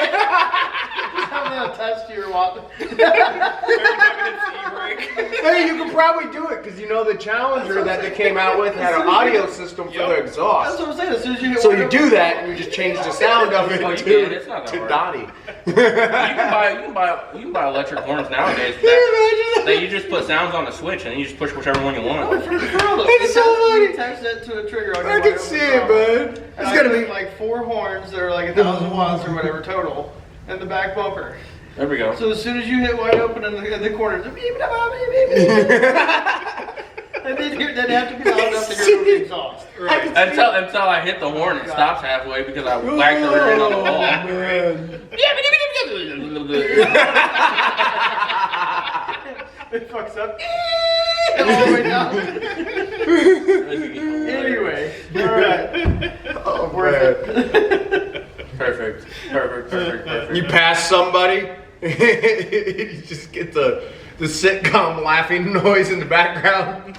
Have that attached to your wallet. Every time it hits the e-brake. Hey, you could probably do it because you know the Challenger that they came out with had an audio system for the That's exhaust. what I'm saying. As soon as you hit So one you of do them- that and you just change the sound of it Oh, you to, can. It's not that to hard. Donnie. You can buy electric horns nowadays. That you just put sounds on a switch and you just push whichever one you Oh, want. for real though. It's so funny. You attach that to a trigger. On I your can wide see open it, throttle. man. And It's I gonna put be. like 4 horns that are like 1,000 watts or whatever total, and the back bumper. There we go. So as soon as you hit wide open in the corner, it's a beep, beep, beep, beep, beep. And then have to be loud enough to hear the exhaust. Until I hit the horn, it stops halfway because I whacked the rear end on the wall. It fucks up. All the way down. Anyway, all right. Oh, Worth man. Perfect. You pass somebody, you just get the sitcom laughing noise in the background.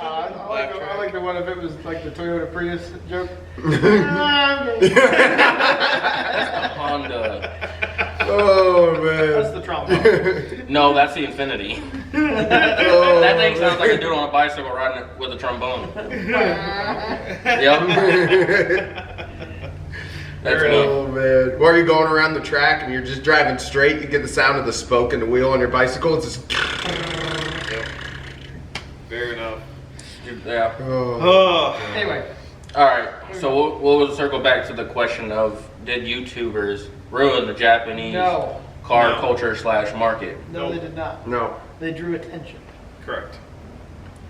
I'll laugh track. I like the one if it was like the Toyota Prius joke. Honda. Oh That's man. the trombone. No, that's the Infinity. Oh, That thing sounds like a dude on a bicycle riding it with a trombone. Yep. That's me. Oh man. Or you're going around the track and you're just driving straight, you get the sound of the spoke in the wheel on your bicycle, it's just Yep. Fair enough. Yeah. oh. Oh. Anyway, All right. So we'll circle back to the question of did YouTubers ruin the Japanese no, car No. culture / market? no, they did not. No. They drew attention. Correct.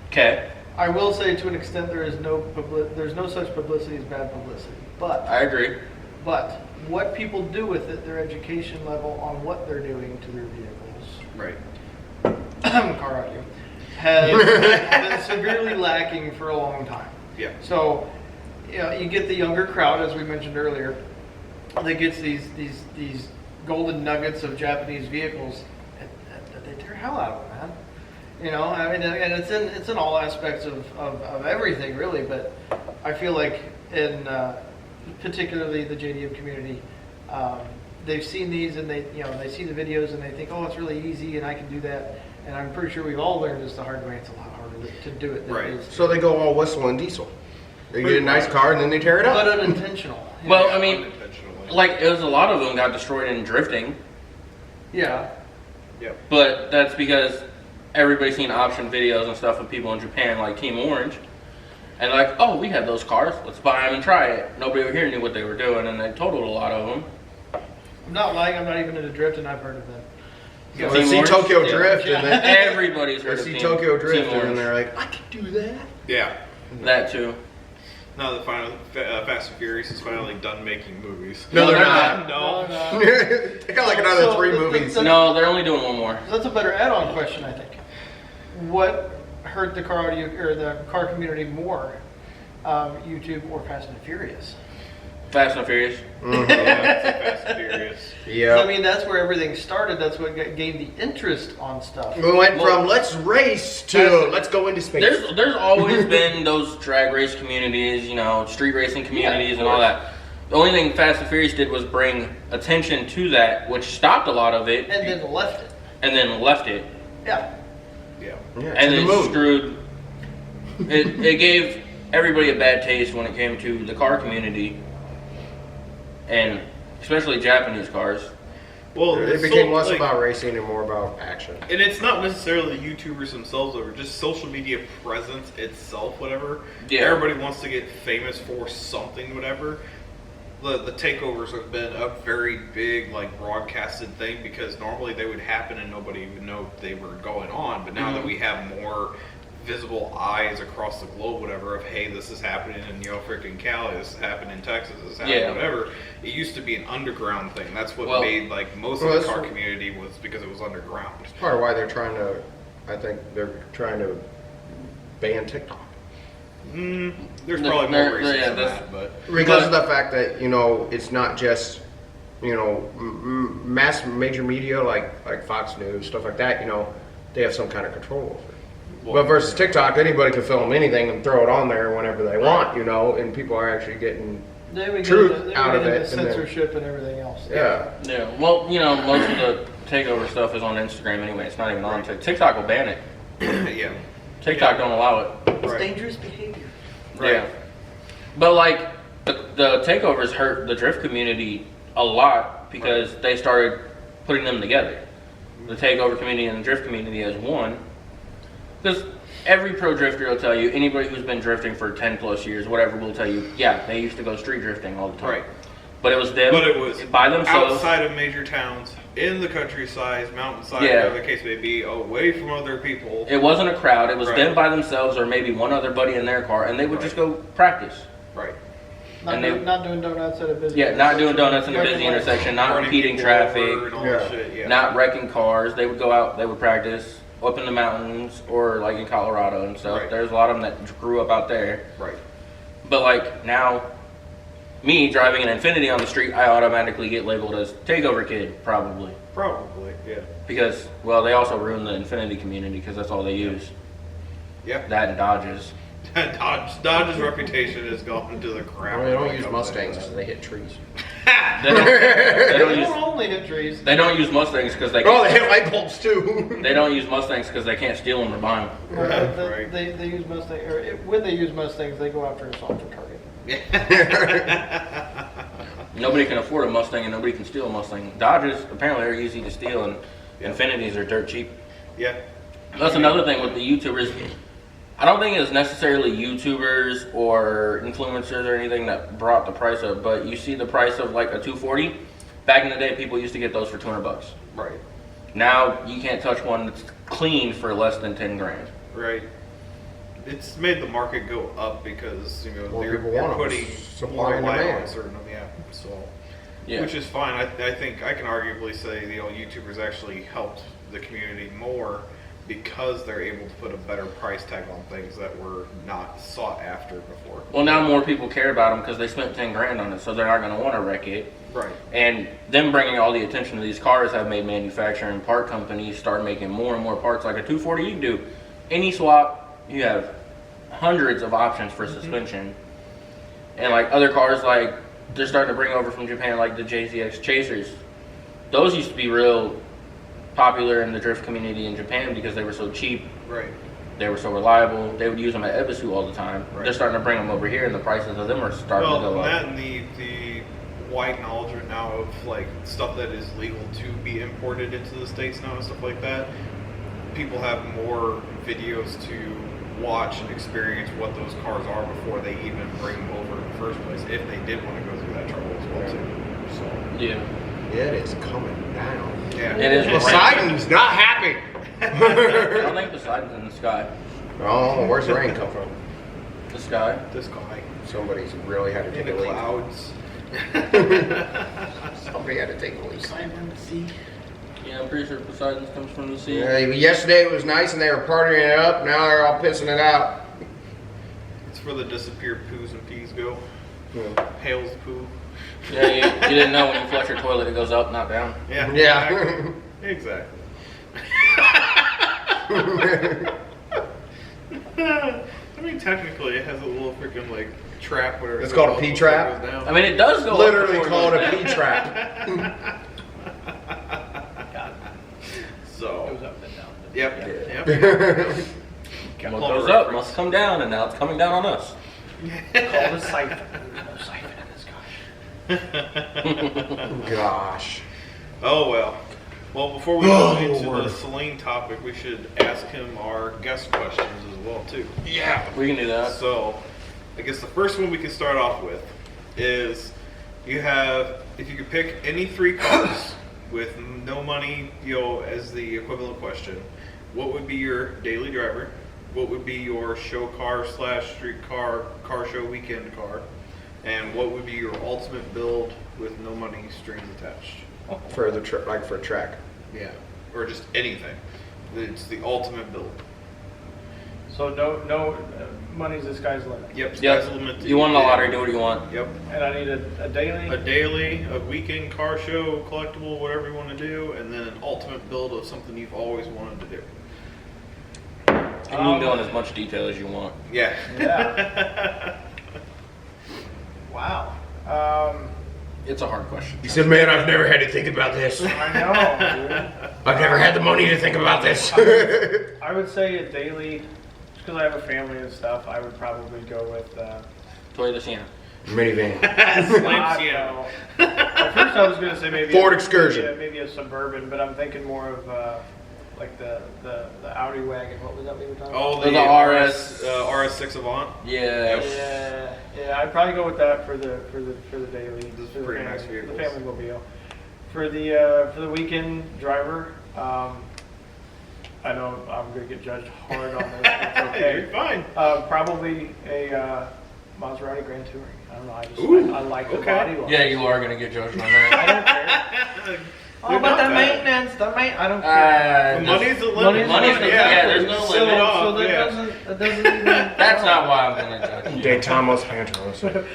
Okay, I will say, to an extent, there's no such publicity as bad publicity. I agree. But what people do with it, their education level on what they're doing to their vehicles, Right. car audio, has been severely lacking for a long time. Yeah. So, you get the younger crowd, as we mentioned earlier, that gets these golden nuggets of Japanese vehicles that they tear hell out of them, man. I mean, and it's in all aspects of everything, really. But I feel like in particularly the JDM community, they've seen these and they see the videos and they think, oh, it's really easy and I can do that. And I'm pretty sure we've all learned this the hard way. It's a lot harder to do it than Right. it is. So they go all whistle and diesel. They get a nice car and then they tear it But up. unintentional. Well, I mean, Unintentionally. like it was a lot of them got destroyed in drifting, Yeah. Yep. but that's because everybody's seen option videos and stuff of people in Japan like Team Orange, and like, oh, we had those cars, let's buy them and try it. Nobody over here knew what they were doing, and they totaled a lot of them. I'm not lying. I'm not even into drift, and I've heard of them. Well, Team they see Orange? Tokyo Yeah. Drift and then Everybody's they heard of see Team, Tokyo Drift Team and then Orange. they're like, I can do that. Yeah. That too. Now that Fast and Furious is finally done making movies. No, they're they're not. No. They got like another So, 3 the- movies. the- No, they're only doing one more. That's a better add-on question, I think. What hurt the car audio or the car community more, YouTube or Fast and Furious? Fast and Furious. Yeah, Fast and Furious. 'Cause, Yeah. I mean, that's where everything started. That's what gained the interest on stuff. We went Well, from let's race to that's- let's go into space. There's always been those drag race communities, street racing communities and all that. The only thing Fast and Furious did was bring attention to that, which stopped a lot of it, And then left it. and then left it, Yeah. Yeah. Yeah, and to the then moon. screwed. It gave everybody a bad taste when it came to the car community, and especially Japanese cars. Well, It it's became so, less like- about racing and more about action. And it's not necessarily the YouTubers themselves, or just social media presence itself, whatever. Yeah. Everybody wants to get famous for something, whatever. The takeovers have been a very big, like, broadcasted thing, because normally they would happen and nobody would know they were going on. But now that we have more visible eyes across the globe, whatever, of, hey, this is happening in, freaking Cali, this is happening in Texas, this is happening, Yeah. whatever. It used to be an underground thing. That's what Well- made, like, most Well, of the that's car what- community was because it was underground. It's part of why they're trying to, I think they're trying to ban TikTok. There's No, probably there- more reasons yeah, than that's- that, but Because of the fact that, it's not just, mass major media like Fox News, stuff like that, they have some kind of control over it. But versus TikTok, anybody can film anything and throw it on there whenever they want, and people are actually getting, Then we Truth get into, out of into it, and then- censorship and everything else. yeah. Yeah, well, most of the takeover stuff is on Instagram anyway. It's not even on TikTok. TikTok will ban it. yeah. TikTok don't allow it. It's Right. dangerous behavior. Yeah. But like the takeovers hurt the drift community a lot because they started putting them together. The takeover community and the drift community as one. Because every pro drifter will tell you, anybody who's been drifting for 10 plus years, whatever, will tell you, yeah, they used to go street drifting all the time. Right. But it was them But it was by themselves. outside of major towns, in the countryside, mountainside, Yeah. whatever the case may be, away from other people. It wasn't a crowd. It was Right. them by themselves or maybe one other buddy in their car, and they would Right. just go practice. Right. Not, And not doing donuts at a busy Yeah, not doing donuts in a Running busy late. intersection, not Running impeding people over traffic, and all Yeah. that shit, yeah. not wrecking cars. They would go out, they would practice up in the mountains or like in Colorado and stuff. Right. There's a lot of them that grew up out there. Right. But like now, me driving an Infinity on the street, I automatically get labeled as takeover kid, probably. Probably, yeah. Because, well, they also ruin the Infinity community because that's all they use. Yeah. That and Dodges. Dodge's reputation has gone to the crap. Well, they when don't it use comes to Mustangs that. because they hit trees. They don't, they They don't use don't only hit trees. they don't use Mustangs because they Oh, can't, they hit light bulbs too. they don't use Mustangs because they can't steal them or buy them. Right. They use Mustang, or when they use Mustangs, they go after a softer target. Nobody can afford a Mustang and nobody can steal a Mustang. Dodges apparently are easy to steal, and Infinities are dirt cheap. Yeah. That's another thing with the YouTubers. I don't think it's necessarily YouTubers or influencers or anything that brought the price up, but you see the price of like a 240. Back in the day, people used to get those for $200. Right. Now you can't touch one that's clean for less than 10 grand. Right. It's made the market go up because More they're, people they're want 'em. putting Supply more and light demand. on certain of them. Yeah. So. Yeah. Which is fine. I think I can arguably say YouTubers actually helped the community more because they're able to put a better price tag on things that were not sought after before. Well, now more people care about them because they spent 10 grand on it, so they're not going to want to wreck it. Right. And them bringing all the attention to these cars have made manufacturing part companies start making more and more parts. Like a 240, you can do any swap. You have hundreds of options for suspension. And like other cars, like they're starting to bring over from Japan, like the JZX Chasers. Those used to be real popular in the drift community in Japan because they were so cheap. Right. They were so reliable. They would use them at Ebisu all the time. Right. They're starting to bring them over here, and the prices of them are starting to Well, go that up. and the wide acknowledgement now of like stuff that is legal to be imported into the States now and stuff like that. People have more videos to watch and experience what those cars are before they even bring them over in the first place, if they did want to go through that trouble as well too. So Yeah. It is coming down. yeah, It is. Poseidon's not happy. I don't think Poseidon's in the sky. Oh, where's the rain come from? The sky? This guy Somebody's really had to in take the a leak. clouds. Somebody had to take a leak. Yeah, I'm pretty sure Poseidon's comes from the sea. Yeah, yesterday it was nice and they were partying it up. Now they're all pissing it out. It's where the disappeared poos and peas go. Hails poo. Yeah, you didn't know when you flush your toilet, it goes up, not down. Yeah. Yeah. Exactly. I mean, technically, it has a little freaking like trap where It's called a pea trap? Goes down. I mean, it does go Literally up. call it a pea. pea trap. So. Goes up and down. Yep. Yeah. Yep. What goes up must come down, and now it's coming down on us. Called a siphon. There's no siphon in this guy. Gosh. Oh well. Well, before we go into Lord. the Celine topic, we should ask him our guest questions as well too. Yeah. We can do that. So, I guess the first one we can start off with is you have, if you could pick any three cars with no money, as the equivalent question, what would be your daily driver? What would be your show car / street car show weekend car? And what would be your ultimate build with no money strings attached? For the like for a track. Yeah, or just anything. It's the ultimate build. So no money's the sky's the limit. Yep. Sky's Yep. the limit. You won the lottery, do what you want. Yep. And I need a daily. A daily, a weekend car show, collectible, whatever you want to do, and then an ultimate build of something you've always wanted to do. And you can go in as much detail as you want. Yeah. Yeah. Wow. It's a hard question. He said, man, I've never had to think about this. I know, dude. I've never had the money to think about this. I would say a daily, just because I have a family and stuff, I would probably go with. Toyota Sienna. Minivan. Slam Sienna. At first, I was going to say maybe Ford Excursion. maybe a Suburban, but I'm thinking more of like the Audi wagon. What was that we were talking about? Oh, The the RS. RS6 Avant. Yeah. Yeah, I'd probably go with that for the daily. Those for the pretty family, nice vehicles. The family mobile. For the weekend driver, I know I'm going to get judged hard on this. It's okay. You're fine. Probably a Maserati Grand Touring. I don't know. Ooh, I like the okay. body line. Yeah, you are going to get judged on I that. don't care. Oh, Oh, but the maintenance, I don't care. The money's the limit. Money's the- yeah, there's no Seal it limit. off, So that yeah. doesn't even. That's not why I'm going to judge you. Daytama's Panteros.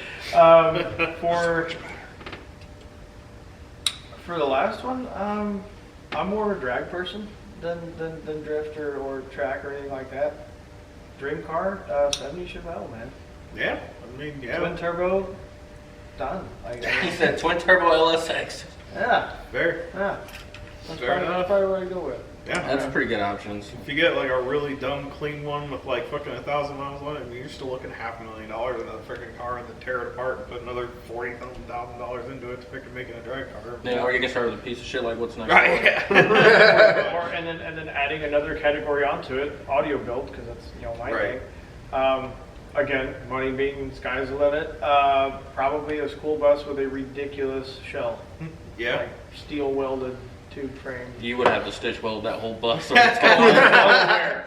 For the last one, I'm more of a drag person than drift or track or anything like that. dream car, 70 Chevelle, man. Yeah, I mean, yeah, Twin turbo, done. Like, He said twin turbo LSX. yeah, fair. yeah. That's Fair probably, enough. that's probably what I go with. Yeah, That's pretty good options. if you get like a really dumb clean one with like fucking 1,000 miles on it, I mean, you're still looking $500,000 in a freaking car and then tear it apart and put another $40,000 into it to freaking make it a drag car. Yeah, or you can start with a piece of shit like what's next. Right. Yeah. Or, and then adding another category onto it, audio build, because that's my Right. thing. Again, money being sky's the limit. Probably a school bus with a ridiculous shell, Yeah. like steel welded tube frame. You would have to stitch weld that whole bus. So it's going Well aware.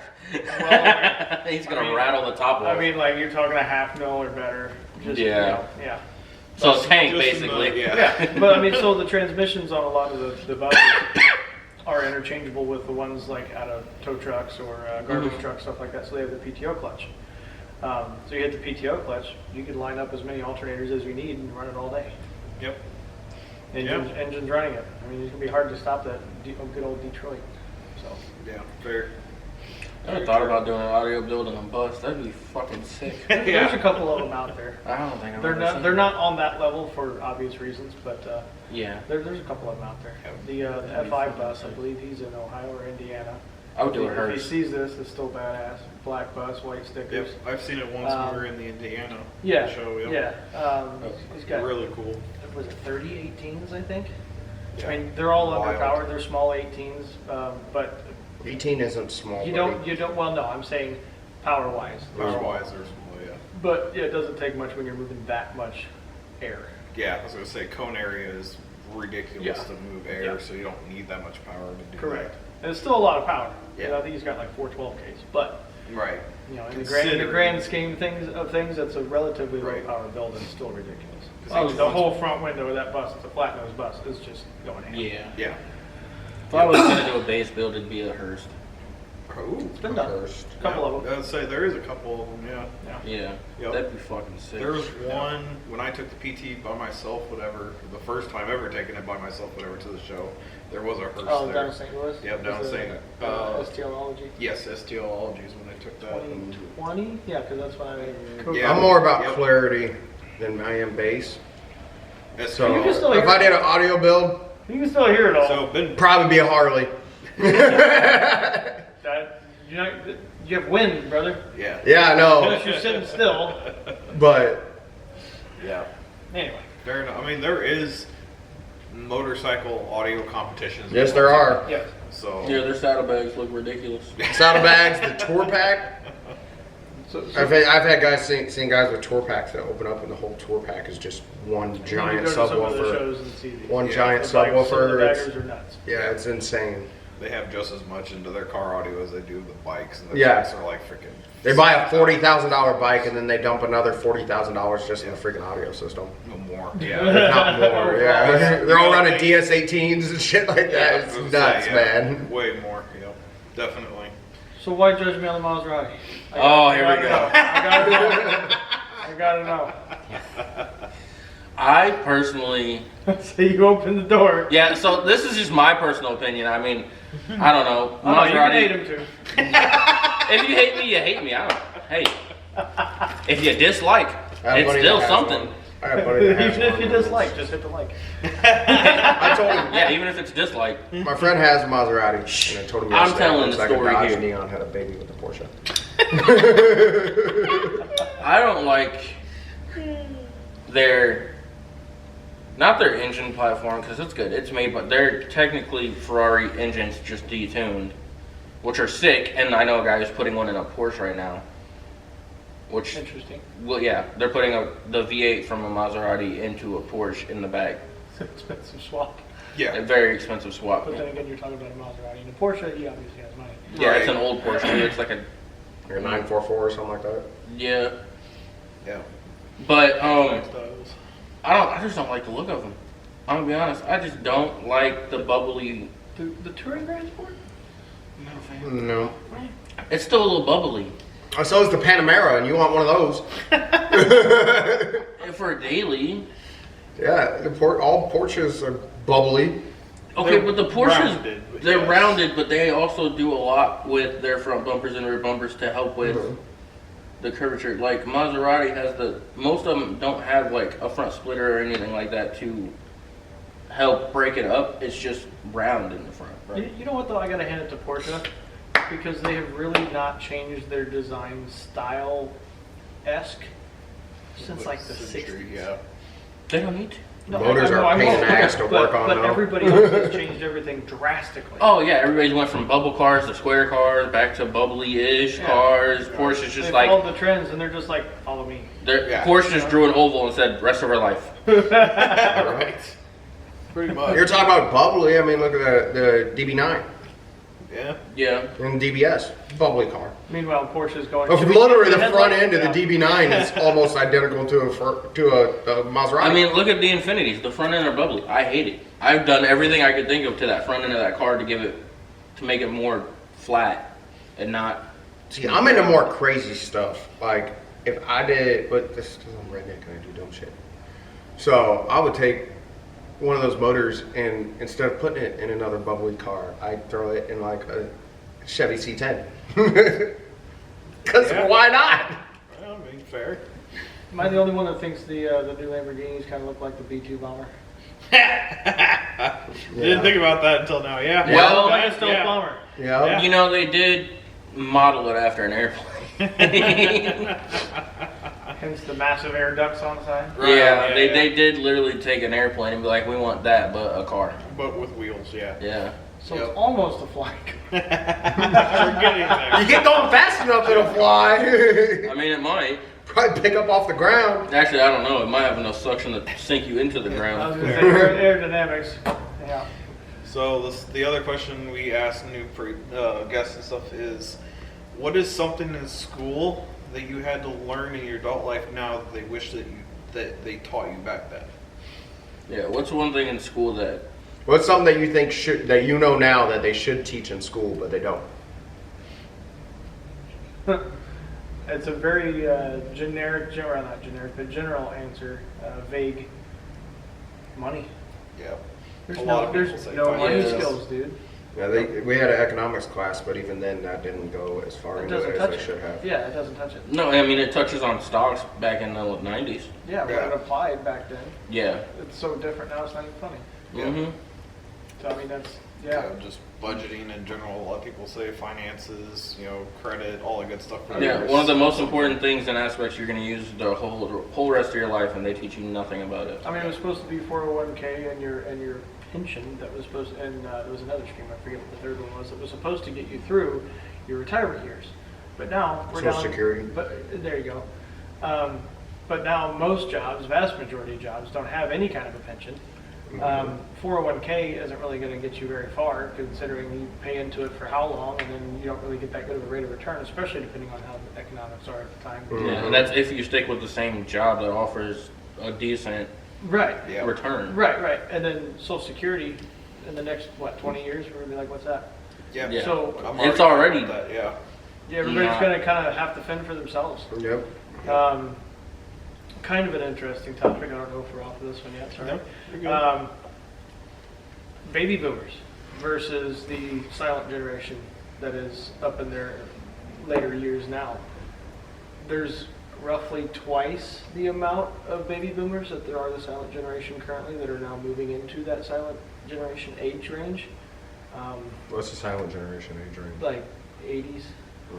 Well aware. He's gonna I mean- rattle the top I off. mean, like you're talking $500,000 or better. Just, Yeah. Yeah. So a tank, Just in the- basically. yeah. But I mean, so the transmissions on a lot of the buses are interchangeable with the ones like out of tow trucks or garbage Mhm. trucks, stuff like that. So they have the PTO clutch. So you hit the PTO clutch, you could line up as many alternators as you need and run it all day. Yep. Engines running it. I mean, it's gonna be hard to stop that good old Detroit. So Yeah. Fair. I never thought about doing an audio build on a bus. That'd be fucking sick. there's a couple of them out there. I don't think I've They're ever not seen they're that. not on that level for obvious reasons, but Yeah, there's a couple of them out there. The F5 bus, I believe he's in Ohio or Indiana. I would do a If he hearse. sees this, it's still badass. Black bus, white Yep. stickers. I've seen it once when we were in the Indiana Yeah, show. Yep. yeah. He's got, Really cool. was it 30 18s, I think? Yeah. I mean, they're all Wild. underpowered. They're small 18s, but 18 isn't small. you buddy. don't, well, no, I'm saying power-wise. Power-wise, there's small, yeah. But yeah, it doesn't take much when you're moving that much air. Yeah, I was gonna say cone area is ridiculous Yeah. to move air, Yeah. so you don't need that much power to do Correct. And it's still a lot of power. Yeah. I think he's got like 412Ks, but that. Right. in the Considering- grand scheme of things, that's a relatively low Right. power build and still ridiculous. 'Cause Oh, each the one's- whole front window of that bus, it's a flat nose bus, is just going ham. Yeah. Yeah. If I was gonna do a base build, it'd be a hearse. Ooh. It's been done. First. A couple of them. I'd say there is a couple of them, yeah. Yeah. Yeah, Yep. that'd be fucking sick. There was one when I took the PT by myself, whatever, the first time ever taking it by myself, whatever, to the show. There was a hearse Oh, there. down in St. Louis? Yep, down in Was St. it, Uh, STLology? Yes, STLologies when I took that. 2020? Yeah, because that's when I. Yeah. I'm more about Yep. clarity than I am bass. So You can still if hear I it. did an audio build, You can still hear it all. So been probably be a Harley. That, you have wind, brother. yeah. Yeah, I know, Unless you're sitting still. but Yeah. Anyway. Fair enough. I mean, there is motorcycle audio competitions. yes, there are. Yes. So Yeah, their saddlebags look ridiculous. Saddlebags, the tour pack. So, I've had guys seen guys with tour packs that open up and the whole tour pack is just one you giant go to some of the subwoofer. shows and see these. One Yeah, giant The bikes, some of the subwoofer. baggers It's, are nuts. yeah, it's insane. they have just as much into their car audio as they do the bikes, and the Yeah. bikes are like freaking. They buy a $40,000 bike and then they dump another $40,000 just in the freaking audio system. No more. If Yeah. not more, yeah. They're all running DS18s and shit like that. Yeah, I It's was gonna nuts, say, yeah, man. Way more. Yep. Definitely. So why judge me on the Maserati? Oh, here we go. I gotta know. I personally, So you open the door. yeah. So this is just my personal opinion. I mean, I don't know. Oh, you can Maserati- hate him too. If you hate me, you hate me. I don't. Hey, if you dislike, I have a it's buddy still that has something. one. I have a buddy that has Even if one you of those. dislike, just hit the like. I told him. Yeah, even if it's dislike. My friend has a Maserati, and I told him I'm yesterday telling it looks the like a story Dodge here. Neon had a baby with a Porsche. I don't like their, not their engine platform because it's good. It's made, but they're technically Ferrari engines just detuned, which are sick. And I know a guy who's putting one in a Porsche right now. Which, Interesting. well, yeah, they're putting the V8 from a Maserati into a Porsche in the back. It's an expensive swap. A Yeah. very expensive swap. But then again, you're talking about a Maserati. And a Porsche, he obviously has money. Yeah, it's Right. an old Porsche. It's like a, Like a 944 or something like that. yeah. Yeah. But Next to those. I just don't like the look of them. I'm gonna be honest. I just don't like the bubbly. The touring Grand Sport? Not a fan. No. It's still a little bubbly. So is the Panamera, and you want one of those. And for a daily. Yeah, all Porsches are bubbly. Okay, They're but the Porsches, rounded, but they're yes. rounded, but they also do a lot with their front bumpers and rear bumpers to help with Mhm. the curvature. Like Maserati has most of them don't have like a front splitter or anything like that to help break it up. It's just round in the front. You know what though? I gotta hand it to Porsche because they have really not changed their design style esque since like the Century, 60s. yeah. They don't need to. No, Motors are I a pain in the know, ass to work on, But though. everybody else has changed everything drastically. Oh yeah, everybody's went from bubble cars to square cars back to bubbly-ish Yeah. cars. Porsche's They just like followed the trends and they're just like, follow me. Yeah. Porsche just drew an oval and said rest of our life. Right. Pretty much. You're talking about bubbly. I mean, look at the DB9 Yeah. Yeah. and DBS, bubbly car. Meanwhile, Porsche's going. Literally, the front headlight- end of the yeah. DB9 is almost identical to a Maserati. I mean, look at the Infinities. The front end are bubbly. I hate it. I've done everything I could think of to that front end of that car to make it more flat and not. see, I'm into more crazy stuff. Like if I did, but this because I'm redneck and I do dumb shit. So I would take one of those motors and instead of putting it in another bubbly car, I'd throw it in like a Chevy C10. Because Yeah. why not? Well, I mean, fair. Am I the only one that thinks the new Lamborghinis kind of look like the B2 bomber? Didn't think about that until now. Yeah. Well, Like a stealth yeah. bomber. Yeah. Yeah. You know, they did model it after an airplane. Hence the massive air ducts on the side. Right, yeah, yeah. they did literally take an airplane and be like, we want that, but a car. But with wheels, yeah. Yeah. So Yep. it's almost a flying car. We're getting there. You get going fast enough, it'll fly. I mean, it might. Probably pick up off the ground. Actually, I don't know. It might have enough suction to sink you into the I was ground. going to say aerodynamics. Yeah. So the other question we asked new guests and stuff is, what is something in school that you had to learn in your adult life now that they wish that they taught you back then? Yeah, what's one thing in school that... What's something that you think that you know now that they should teach in school, but they don't? It's a very generic, well, not generic, but general answer. Vague. Money. Yeah. There's A lot of people there's say no money finance. skills, dude. Yeah, we had an economics class, but even then, that didn't go as far It into doesn't it as touch they it. should have. Yeah, it doesn't touch it. No, I mean, it touches on stocks back in the 90s. Yeah, but Yeah. it applied back then. Yeah. It's so different now, it's not even funny. Yeah. Mm-hmm. So, I mean, that's, yeah. Just budgeting in general. A lot of people say finances, credit, all that good stuff. for Yeah, years. one of the most important things and aspects you're going to use the whole rest of your life, and they teach you nothing about it. I mean, it was supposed to be 401k and your pension that was supposed, and there was another stream, I forget what the third one was, that was supposed to get you through your retirement years. But now we're Social down. Security. But there you go. But now most jobs, vast majority of jobs, don't have any kind of a pension. 401k isn't really going to get you very far, considering you pay into it for how long, and then you don't really get that good of a rate of return, especially depending on how the economics are at the time. Yeah, and that's if you stick with the same job that offers a decent Right. Yeah. return. Right. And then Social Security in the next, 20 years, we're going to be like, what's that? Yeah. Yeah. So I'm It's already- about that, yeah. yeah, everybody's Yeah. going to kind of have to fend for themselves. Yep. Kind of an interesting topic. I don't know if we're off of this one yet. Sorry. No, you're good. Baby boomers versus the silent generation that is up in their later years now. There's roughly twice the amount of baby boomers that there are the silent generation currently that are now moving into that silent generation age range. What's the silent generation age range? Like 80s,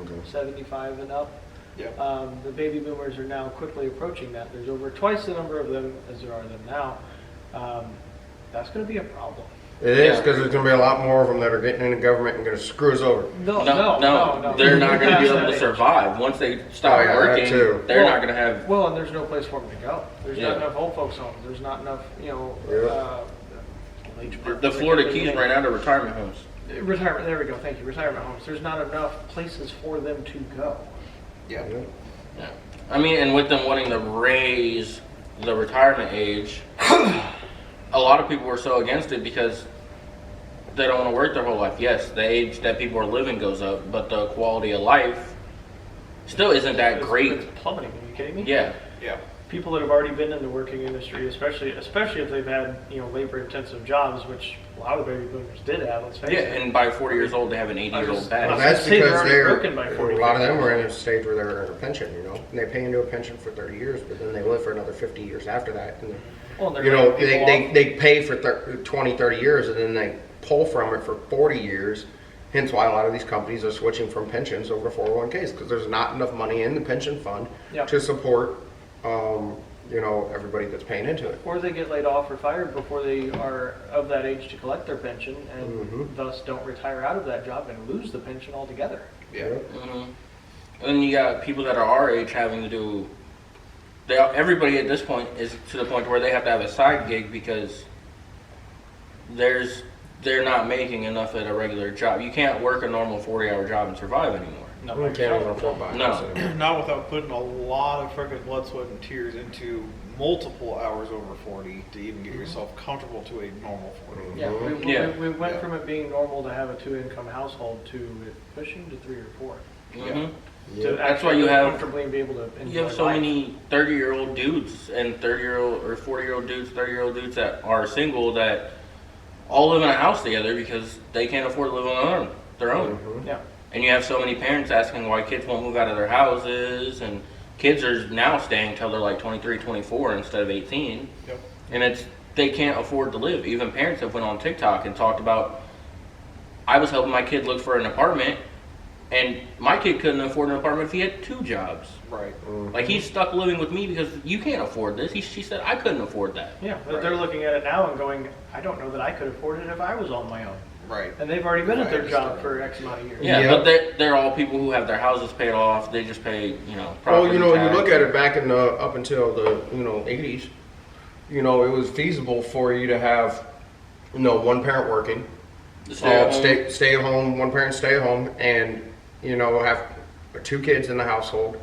Okay. 75 and up. Yeah. The baby boomers are now quickly approaching that. There's over twice the number of them as there are them now. That's going to be a problem. It is, Yeah. because there's going to be a lot more of them that are getting into government and going to screw us over. No, They're not going to be Past able that to age. survive. Once they stop Oh, yeah, that working, too. they're Well- not going to have... Well, and there's no place for them to go. There's Yeah. not enough old folks homes. There's not enough, The Florida Keys ran out of retirement homes. Retirement. There we go. Thank you. Retirement homes. There's not enough places for them to go. Yeah. Yeah. I mean, and with them wanting to raise the retirement age, a lot of people were so against it because they don't want to work their whole life. Yes, the age that people are living goes up, but the quality of life still isn't that great. It's plummeting. Are you kidding me? Yeah. Yeah. people that have already been in the working industry, especially if they've had, labor-intensive jobs, which a lot of baby boomers did have, let's face Yeah, it. and by 40 years old, they have an 80-year-old Well, pad. That's say they're because already broken by 40, a lot of them 50 were in a stage where they're in a pension, and they pay into a pension for 30 years, but then they live for another 50 years after that. And, Well, they're you know, laying people off. they pay for 20, 30 years, and then they pull from it for 40 years. Hence why a lot of these companies are switching from pensions over to 401ks, because there's not enough money in the pension fund Yeah. to support, everybody that's paying into it. Or they get laid off or fired before they are of that age to collect their pension, and thus don't retire out of that job and lose the pension altogether. Yeah. And you got people that are our age having to do. Everybody at this point is to the point where they have to have a side gig because they're not making enough at a regular job. You can't work a normal 40-hour job and survive anymore. No, We can't even afford buying No. house anymore. Not without putting a lot of freaking blood, sweat, and tears into multiple hours over 40 to even get yourself comfortable to a normal 40. Yeah, Yeah. we went Yeah. from it being normal to have a 2-income household to it pushing to 3 or 4. Mhm. To That's why actually you live have- comfortably and be able to enjoy You have so life. many 30-year-old dudes and 30-year-old or 40-year-old dudes, 30-year-old dudes that are single that all live in a house together because they can't afford to live on their own. Yeah. And you have so many parents asking why kids won't move out of their houses, and kids are now staying till they're like 23, 24 instead of 18. Yep. And they can't afford to live. Even parents have went on TikTok and talked about, I was helping my kid look for an apartment, and my kid couldn't afford an apartment if he had 2 jobs. Right. Like, he's stuck living with me because you can't afford this. She said, I couldn't afford that. Yeah, but they're looking at it now and going, I don't know that I could afford it if I was on my own. Right. And they've already been at their I job understand. for X amount of years. Yeah, Yeah. but they're all people who have their houses paid off. They just pay, Well, property you tax. look at it back in up until the 80s. It was feasible for you to have, one parent working, Stay at home. stay at home, one parent stay at home, and have 2 kids in the household.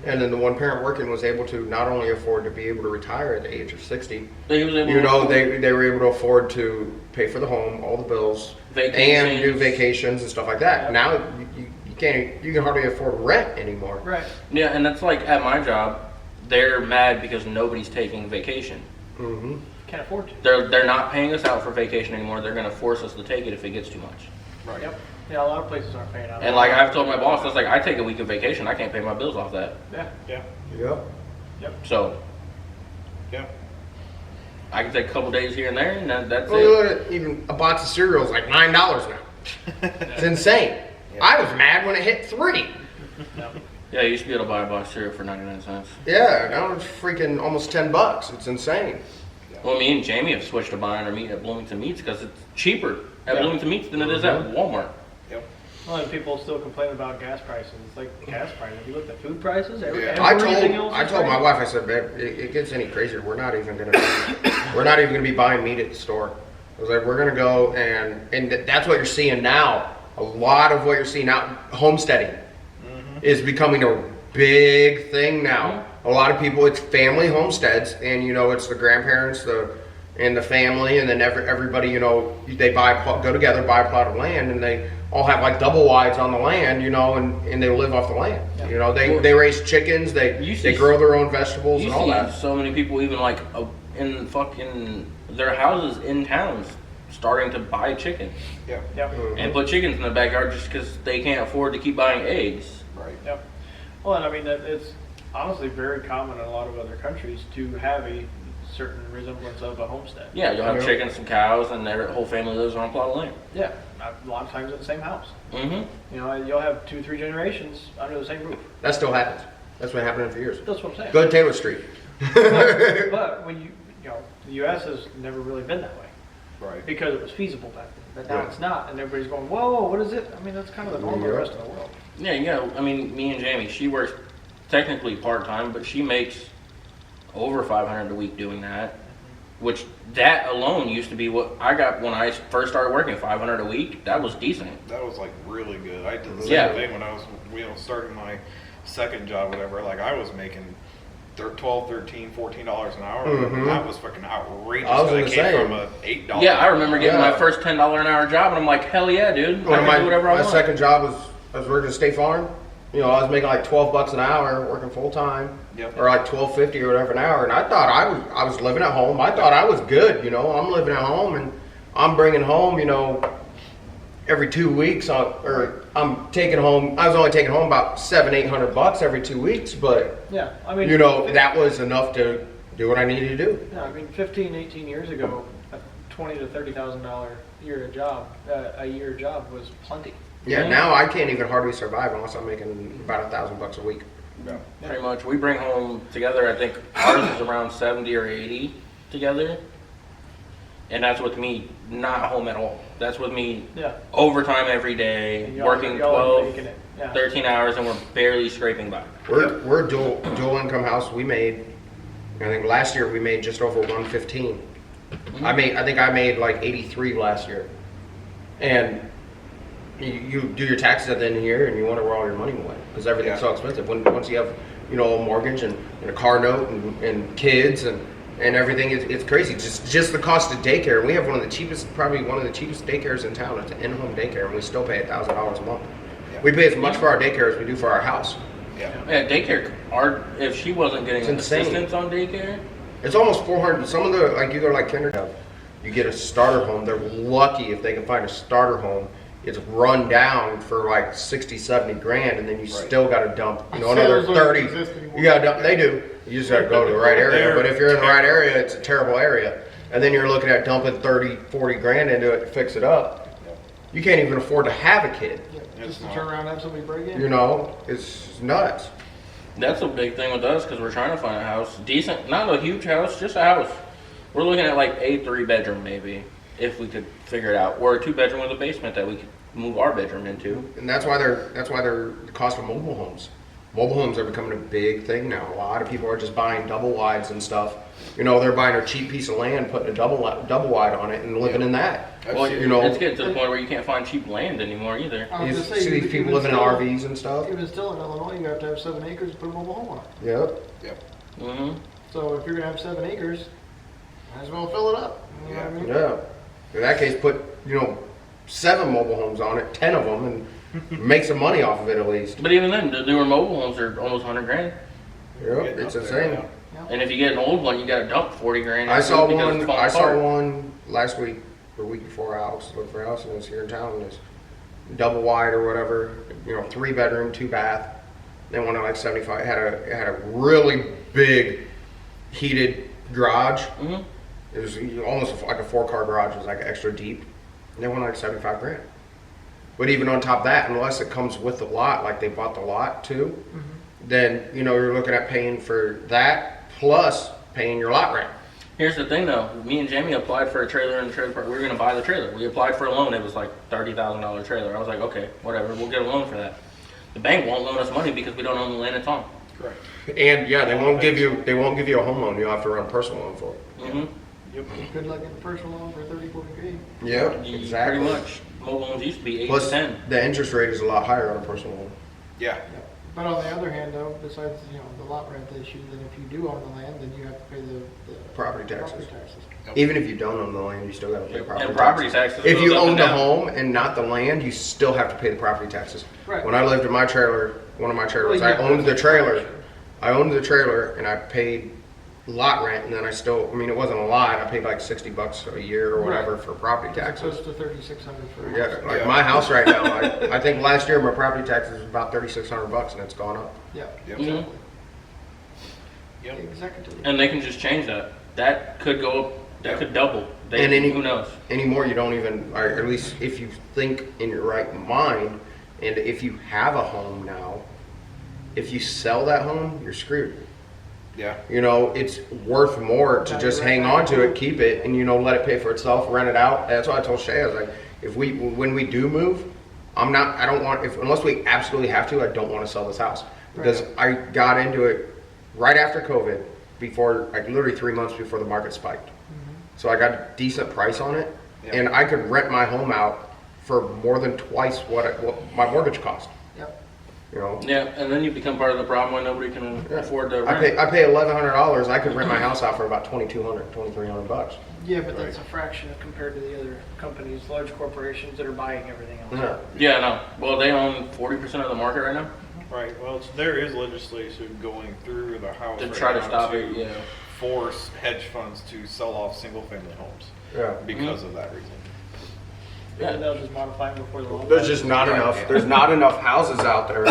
And then the one parent working was able to not only afford to be able to retire at the age of 60, They was able to- they were able to afford to pay for the home, all the bills, and Vacations. do vacations and stuff like that. Now you can hardly afford rent anymore. Right. Yeah, and that's like at my job, they're mad because nobody's taking vacation. Mm-hmm. Can't afford to. They're not paying us out for vacation anymore. They're going to force us to take it if it gets too much. Right. Yep. Yeah, a lot of places aren't paying out. And like I've told my boss, I was like, I take a week of vacation. I can't pay my bills off that. Yeah. Yeah. Yep. So Yeah. I can take a couple days here and there, and that's Well, it. look at even a box of cereal is like $9 now. It's insane. I was mad when it hit 3. Yeah, I used to be able to buy a box of cereal for 99 cents. Yeah, now it's freaking almost $10. It's insane. Well, me and Jamie have switched to buying our meat at Bloomington Meats because it's cheaper at Yeah. Bloomington Meats than it is at Walmart. Yep. Well, and people still complain about gas prices. It's like gas prices. If you look at food prices, Yeah. everything else I is told my crazy. wife, I said, babe, it gets any crazier. We're not even gonna be buying meat at the store. I was like, we're gonna go and that's what you're seeing now. A lot of what you're seeing now, homesteading is becoming a big thing now. A lot of people, it's family homesteads, and it's the grandparents, and the family, and then everybody, they go together, buy a plot of land, and they all have like double wides on the land, and they live off the land. They raise chickens, You see- they grow their own vegetables You and all see that. so many people even like in fucking their houses in towns starting to buy chicken Yep. Yep. and put chickens in the backyard just because they can't afford to keep buying eggs. Right. Yep. Well, and I mean, it's honestly very common in a lot of other countries to have a certain resemblance of a homestead. Yeah, you'll have Yeah. chickens, some cows, and their whole family lives on a plot of land. Yeah. A lot of times in the same house. Mm-hmm. You'll have 2-3 generations under the same roof. That still happens. That's been happening for years. That's what I'm saying. Go to Taylor Street. But when the U.S. has never really been that way Right. because it was feasible back then. But now Yeah. it's not, and everybody's going, "Whoa, what is it?" I mean, that's kind of the norm of the Yeah. rest of the world. Yeah. I mean, me and Jamie, she works technically part time, but she makes over $500 a week doing that. Which that alone used to be what I got when I first started working, $500 a week. That was decent. That was like really good. I did the same Yeah. thing when I was, starting my second job, whatever. Like I was making $12, $13, $14 an hour. Mhm. That was fucking outrageous. I was 'cause gonna it came say. from a $8. Yeah, I remember getting Yeah. my first $10 an hour job, and I'm like, hell yeah, dude! I One can of do whatever I my want. second job was I was working at State Farm. You know, I was making like $12 an hour working full time, Yep. or like $12.50 or whatever an hour, and I thought I was living at home. I thought I was good. You know, I'm living at home and I'm bringing home, you know, every 2 weeks, or I'm taking home. I was only taking home about $700-800 every 2 weeks, but Yeah, I mean, you know, that was enough to do what I needed to do. Yeah, I mean, 15, 18 years ago, a $20,000 to $30,000 a year job was plenty. Yeah, Yeah. now I can't even hardly survive unless I'm making about $1,000 a week. Pretty much. We bring home together, I think ours is around 70 or 80 together. And that's with me not home at all. That's with me Yeah. overtime every day, And y'all- working y'all are 12, making it. Yeah. 13 hours, and we're barely scraping by. We're a dual income house. We made, I think last year we made just over 115. I think I made like 83 last year. And you do your taxes at the end of the year and you wonder where all your money went because everything's so expensive. Once you have, you know, a mortgage and a car note and kids and everything, it's crazy. Just the cost of daycare. We have probably one of the cheapest daycares in town. It's an in-home daycare, and we still pay $1,000 a month. Yeah. We pay as much for our daycare as we do for our house. Yeah. Yeah, daycare, if she wasn't getting It's insane. assistance on daycare, It's almost 400. Some of the, like, you go like kindergarten, you get a starter home. They're lucky if they can find a starter home. It's run down for like 60, 70 grand, and then you still got to dump, you know, another Sales don't 30. exist anymore. You got to dump. They do. You just got to go to the right area. But if you're in the right area, it's a terrible area. And then you're looking at dumping 30, 40 grand into it to fix it up. You can't even afford to have a kid. Yeah, just to turn around and have somebody break in. You know, it's nuts. that's a big thing with us because we're trying to find a house. Decent, not a huge house, just a house. We're looking at like a 3-bedroom maybe, if we could figure it out. Or a 2-bedroom with a basement that we could move our bedroom into. And that's why they're the cost of mobile homes. Mobile homes are becoming a big thing now. A lot of people are just buying double wides and stuff. You know, they're buying a cheap piece of land, putting a double wide on it, and living in that. Well, you know, it's getting to the point where you can't find cheap land anymore either. I you was gonna say, see these even people living in still- RVs and stuff. Even still in Illinois, you have to have 7 acres to put a mobile home on it. Yep. hmm So if you're gonna have 7 acres, might as well fill it up. You know what I mean? Yeah. In that case, put, you know, 7 mobile homes on it, 10 of them, and make some money off of it at least. But even then, the newer mobile homes are almost 100 grand. Yep. Getting It's up there insane. now. And if you get an old one, you got to dump 40 grand. I into saw it because one. it's falling I saw apart. one last week, or week before. I was looking for a house, and it was here in town. And it's double wide or whatever. You know, 3-bedroom, 2-bath. They wanted like 75. It had a really big heated garage. Mhm. It was almost like a 4-car garage. It was like extra deep. And they wanted like 75 grand. But even on top of that, unless it comes with the lot, like they bought the lot too, then you know you're looking at paying for that plus paying your lot rent. Here's the thing though, me and Jamie applied for a trailer in the trailer park. We were going to buy the trailer. We applied for a loan. It was like $30,000 trailer. I was like, okay, whatever, we'll get a loan for that. The bank won't loan us money because we don't own the land it's on. Correct. And yeah, they won't give you a home loan. You'll have to run a personal loan for it. hmm Good luck getting a personal loan for 30, 40 grand. Yeah, Pretty much. Mobile loans used to be 8 Plus, to 10. the interest rate is a lot higher on a personal loan. Yeah. But on the other hand, though, besides the lot rent issue, then if you do own the land, then you have to pay the Property taxes. property taxes. Even if you don't own the land, you still got to pay property And property taxes. taxes. If you goes up own and the down. home and not the land, you still have to pay the property taxes. Right. When I lived in my trailer, one of my trailers, Well, I yeah, owned the that's trailer. true. I owned the trailer and I paid lot rent, and then I mean, it wasn't a lot. I paid like $60 a year or whatever for property As taxes. opposed to 3,600 for a Yeah, house. like Yeah. my house right now, I think last year my property taxes was about $3,600 and it's gone up. Yeah, Yep. Mhm. Yep. exactly. And they can just change that. That could go up. That could double. And any- Who knows? Anymore, you don't even, or at least if you think in your right mind, and if you have a home now, if you sell that home, you're screwed. Yeah. You know, it's worth more to Value just right hang back on to to it, keep it, and you know, let it pay for itself, rent it out. That's what I told Shay. I was like, when we do move, unless we absolutely have to, I don't want to sell this house because I got into it right after COVID, like literally 3 months before the market spiked. So I got a decent price on it, Yeah. and I could rent my home out for more than twice what my mortgage cost. Yep. You know, Yeah, and then you become part of the problem when nobody can afford to rent. I pay $1,100. I could rent my house out for about $2,200, $2,300. Yeah, but that's a fraction compared to the other companies, large corporations that are buying everything else. Yeah. Yeah, no. Well, they own 40% of the market right now. Right. Well, there is legislation going through the House To right try to now stop it, yeah. force hedge funds to sell off single-family homes Yeah. because of that reason. Yeah. They'll just modify them before the law. There's just not Right, enough. yeah. There's not enough houses out there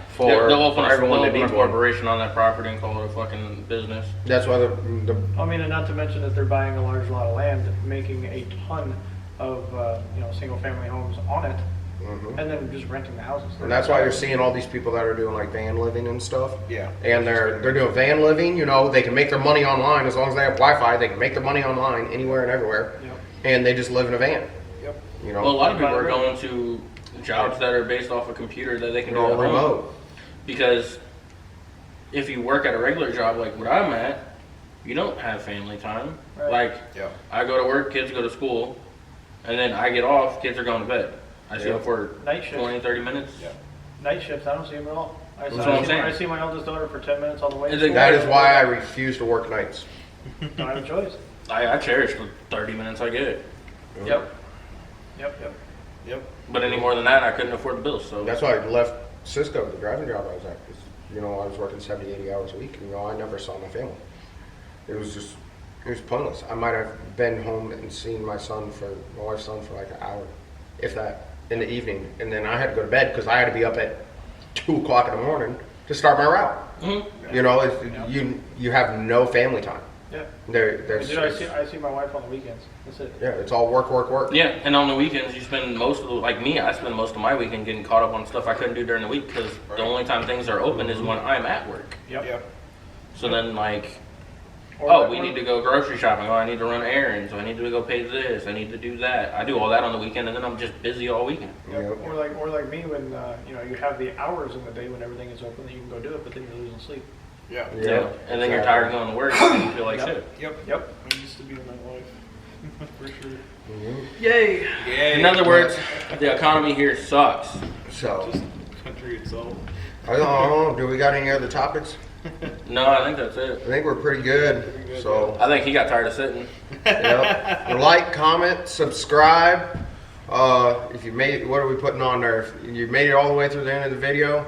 for, They'll open, for everyone they'll to open need a one. corporation on that property and call it a fucking business. That's why the I mean, and not to mention that they're buying a large lot of land, making a ton of, single-family homes on it, mhm. and then just renting the houses. and that's why you're seeing all these people that are doing like van living and stuff. Yeah. And they're doing van living. You know, they can make their money online as long as they have Wi-Fi. They can make their money online anywhere and everywhere, Yep. and they just live in a van. Yep. You know, Well, a lot of people are going to jobs that are based off a computer that they can do all at home. remote. Because if you work at a regular job like what I'm at, you don't have family time. Right. Like, Yep. I go to work, kids go to school, and then I get off, kids are going to bed. I see Yeah. them for Night shift. 20, 30 minutes. Yeah. Night shifts, I don't see them at all. That's what I'm saying. I see my eldest daughter for 10 minutes on the way to Is it- school. That is why I refuse to work nights. Don't have a choice. I cherish the 30 minutes I get. Yep. Yep. Yep. But any more than that, I couldn't afford the bills. So That's why I left Cisco, the driving job I was at, because, you know, I was working 70, 80 hours a week, and, you know, I never saw my family. It was pointless. I might have been home and seen my wife's son for like an hour, if that, in the evening, and then I had to go to bed because I had to be up at 2 o'clock in the morning to start my route. Mhm. You know, you have no family time. Yeah. There's, Dude, I see my wife on the weekends. That's it. yeah, it's all work, work, work. Yeah, and on the weekends, you spend most of the, like me, I spend most of my weekend getting caught up on stuff I couldn't do during the week because Right. the only time things are open is when I'm at work. Yep. Yep. So then, like, Or- we need to go grocery shopping. Oh, I need to run errands. I need to go pay this. I need to do that. I do all that on the weekend, and then I'm just busy all weekend. Yep. Yeah. Or like me when you have the hours in the day when everything is open that you can go do it, but then you're losing sleep. Yeah. Yeah. And then you're Exactly. tired of going to work and you feel like Yep. shit. Yep. Yep. That used to be my life. For sure. Yay. Yeah. In other words, the economy here sucks. So, just the country itself. I don't know, do we got any other topics? No, I think that's it. I think we're pretty good. So, I think he got tired of sitting. yep. Like, comment, subscribe. If you made, what are we putting on there? If you made it all the way through the end of the video.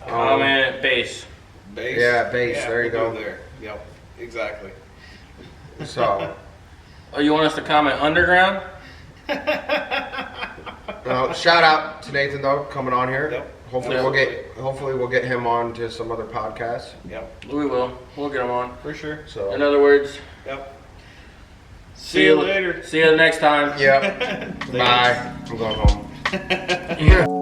Comment, base. Base. Yeah, base, there you we'll go. There. Yep. Exactly. So, Oh, you want us to comment underground? shout out to Nathan though coming on here. Yep. Hopefully we'll get him on to some other podcasts. Yep. We will. We'll get him on. For sure. So, In other words, Yep. See you later. See you next time. yeah. Bye. I'm going home.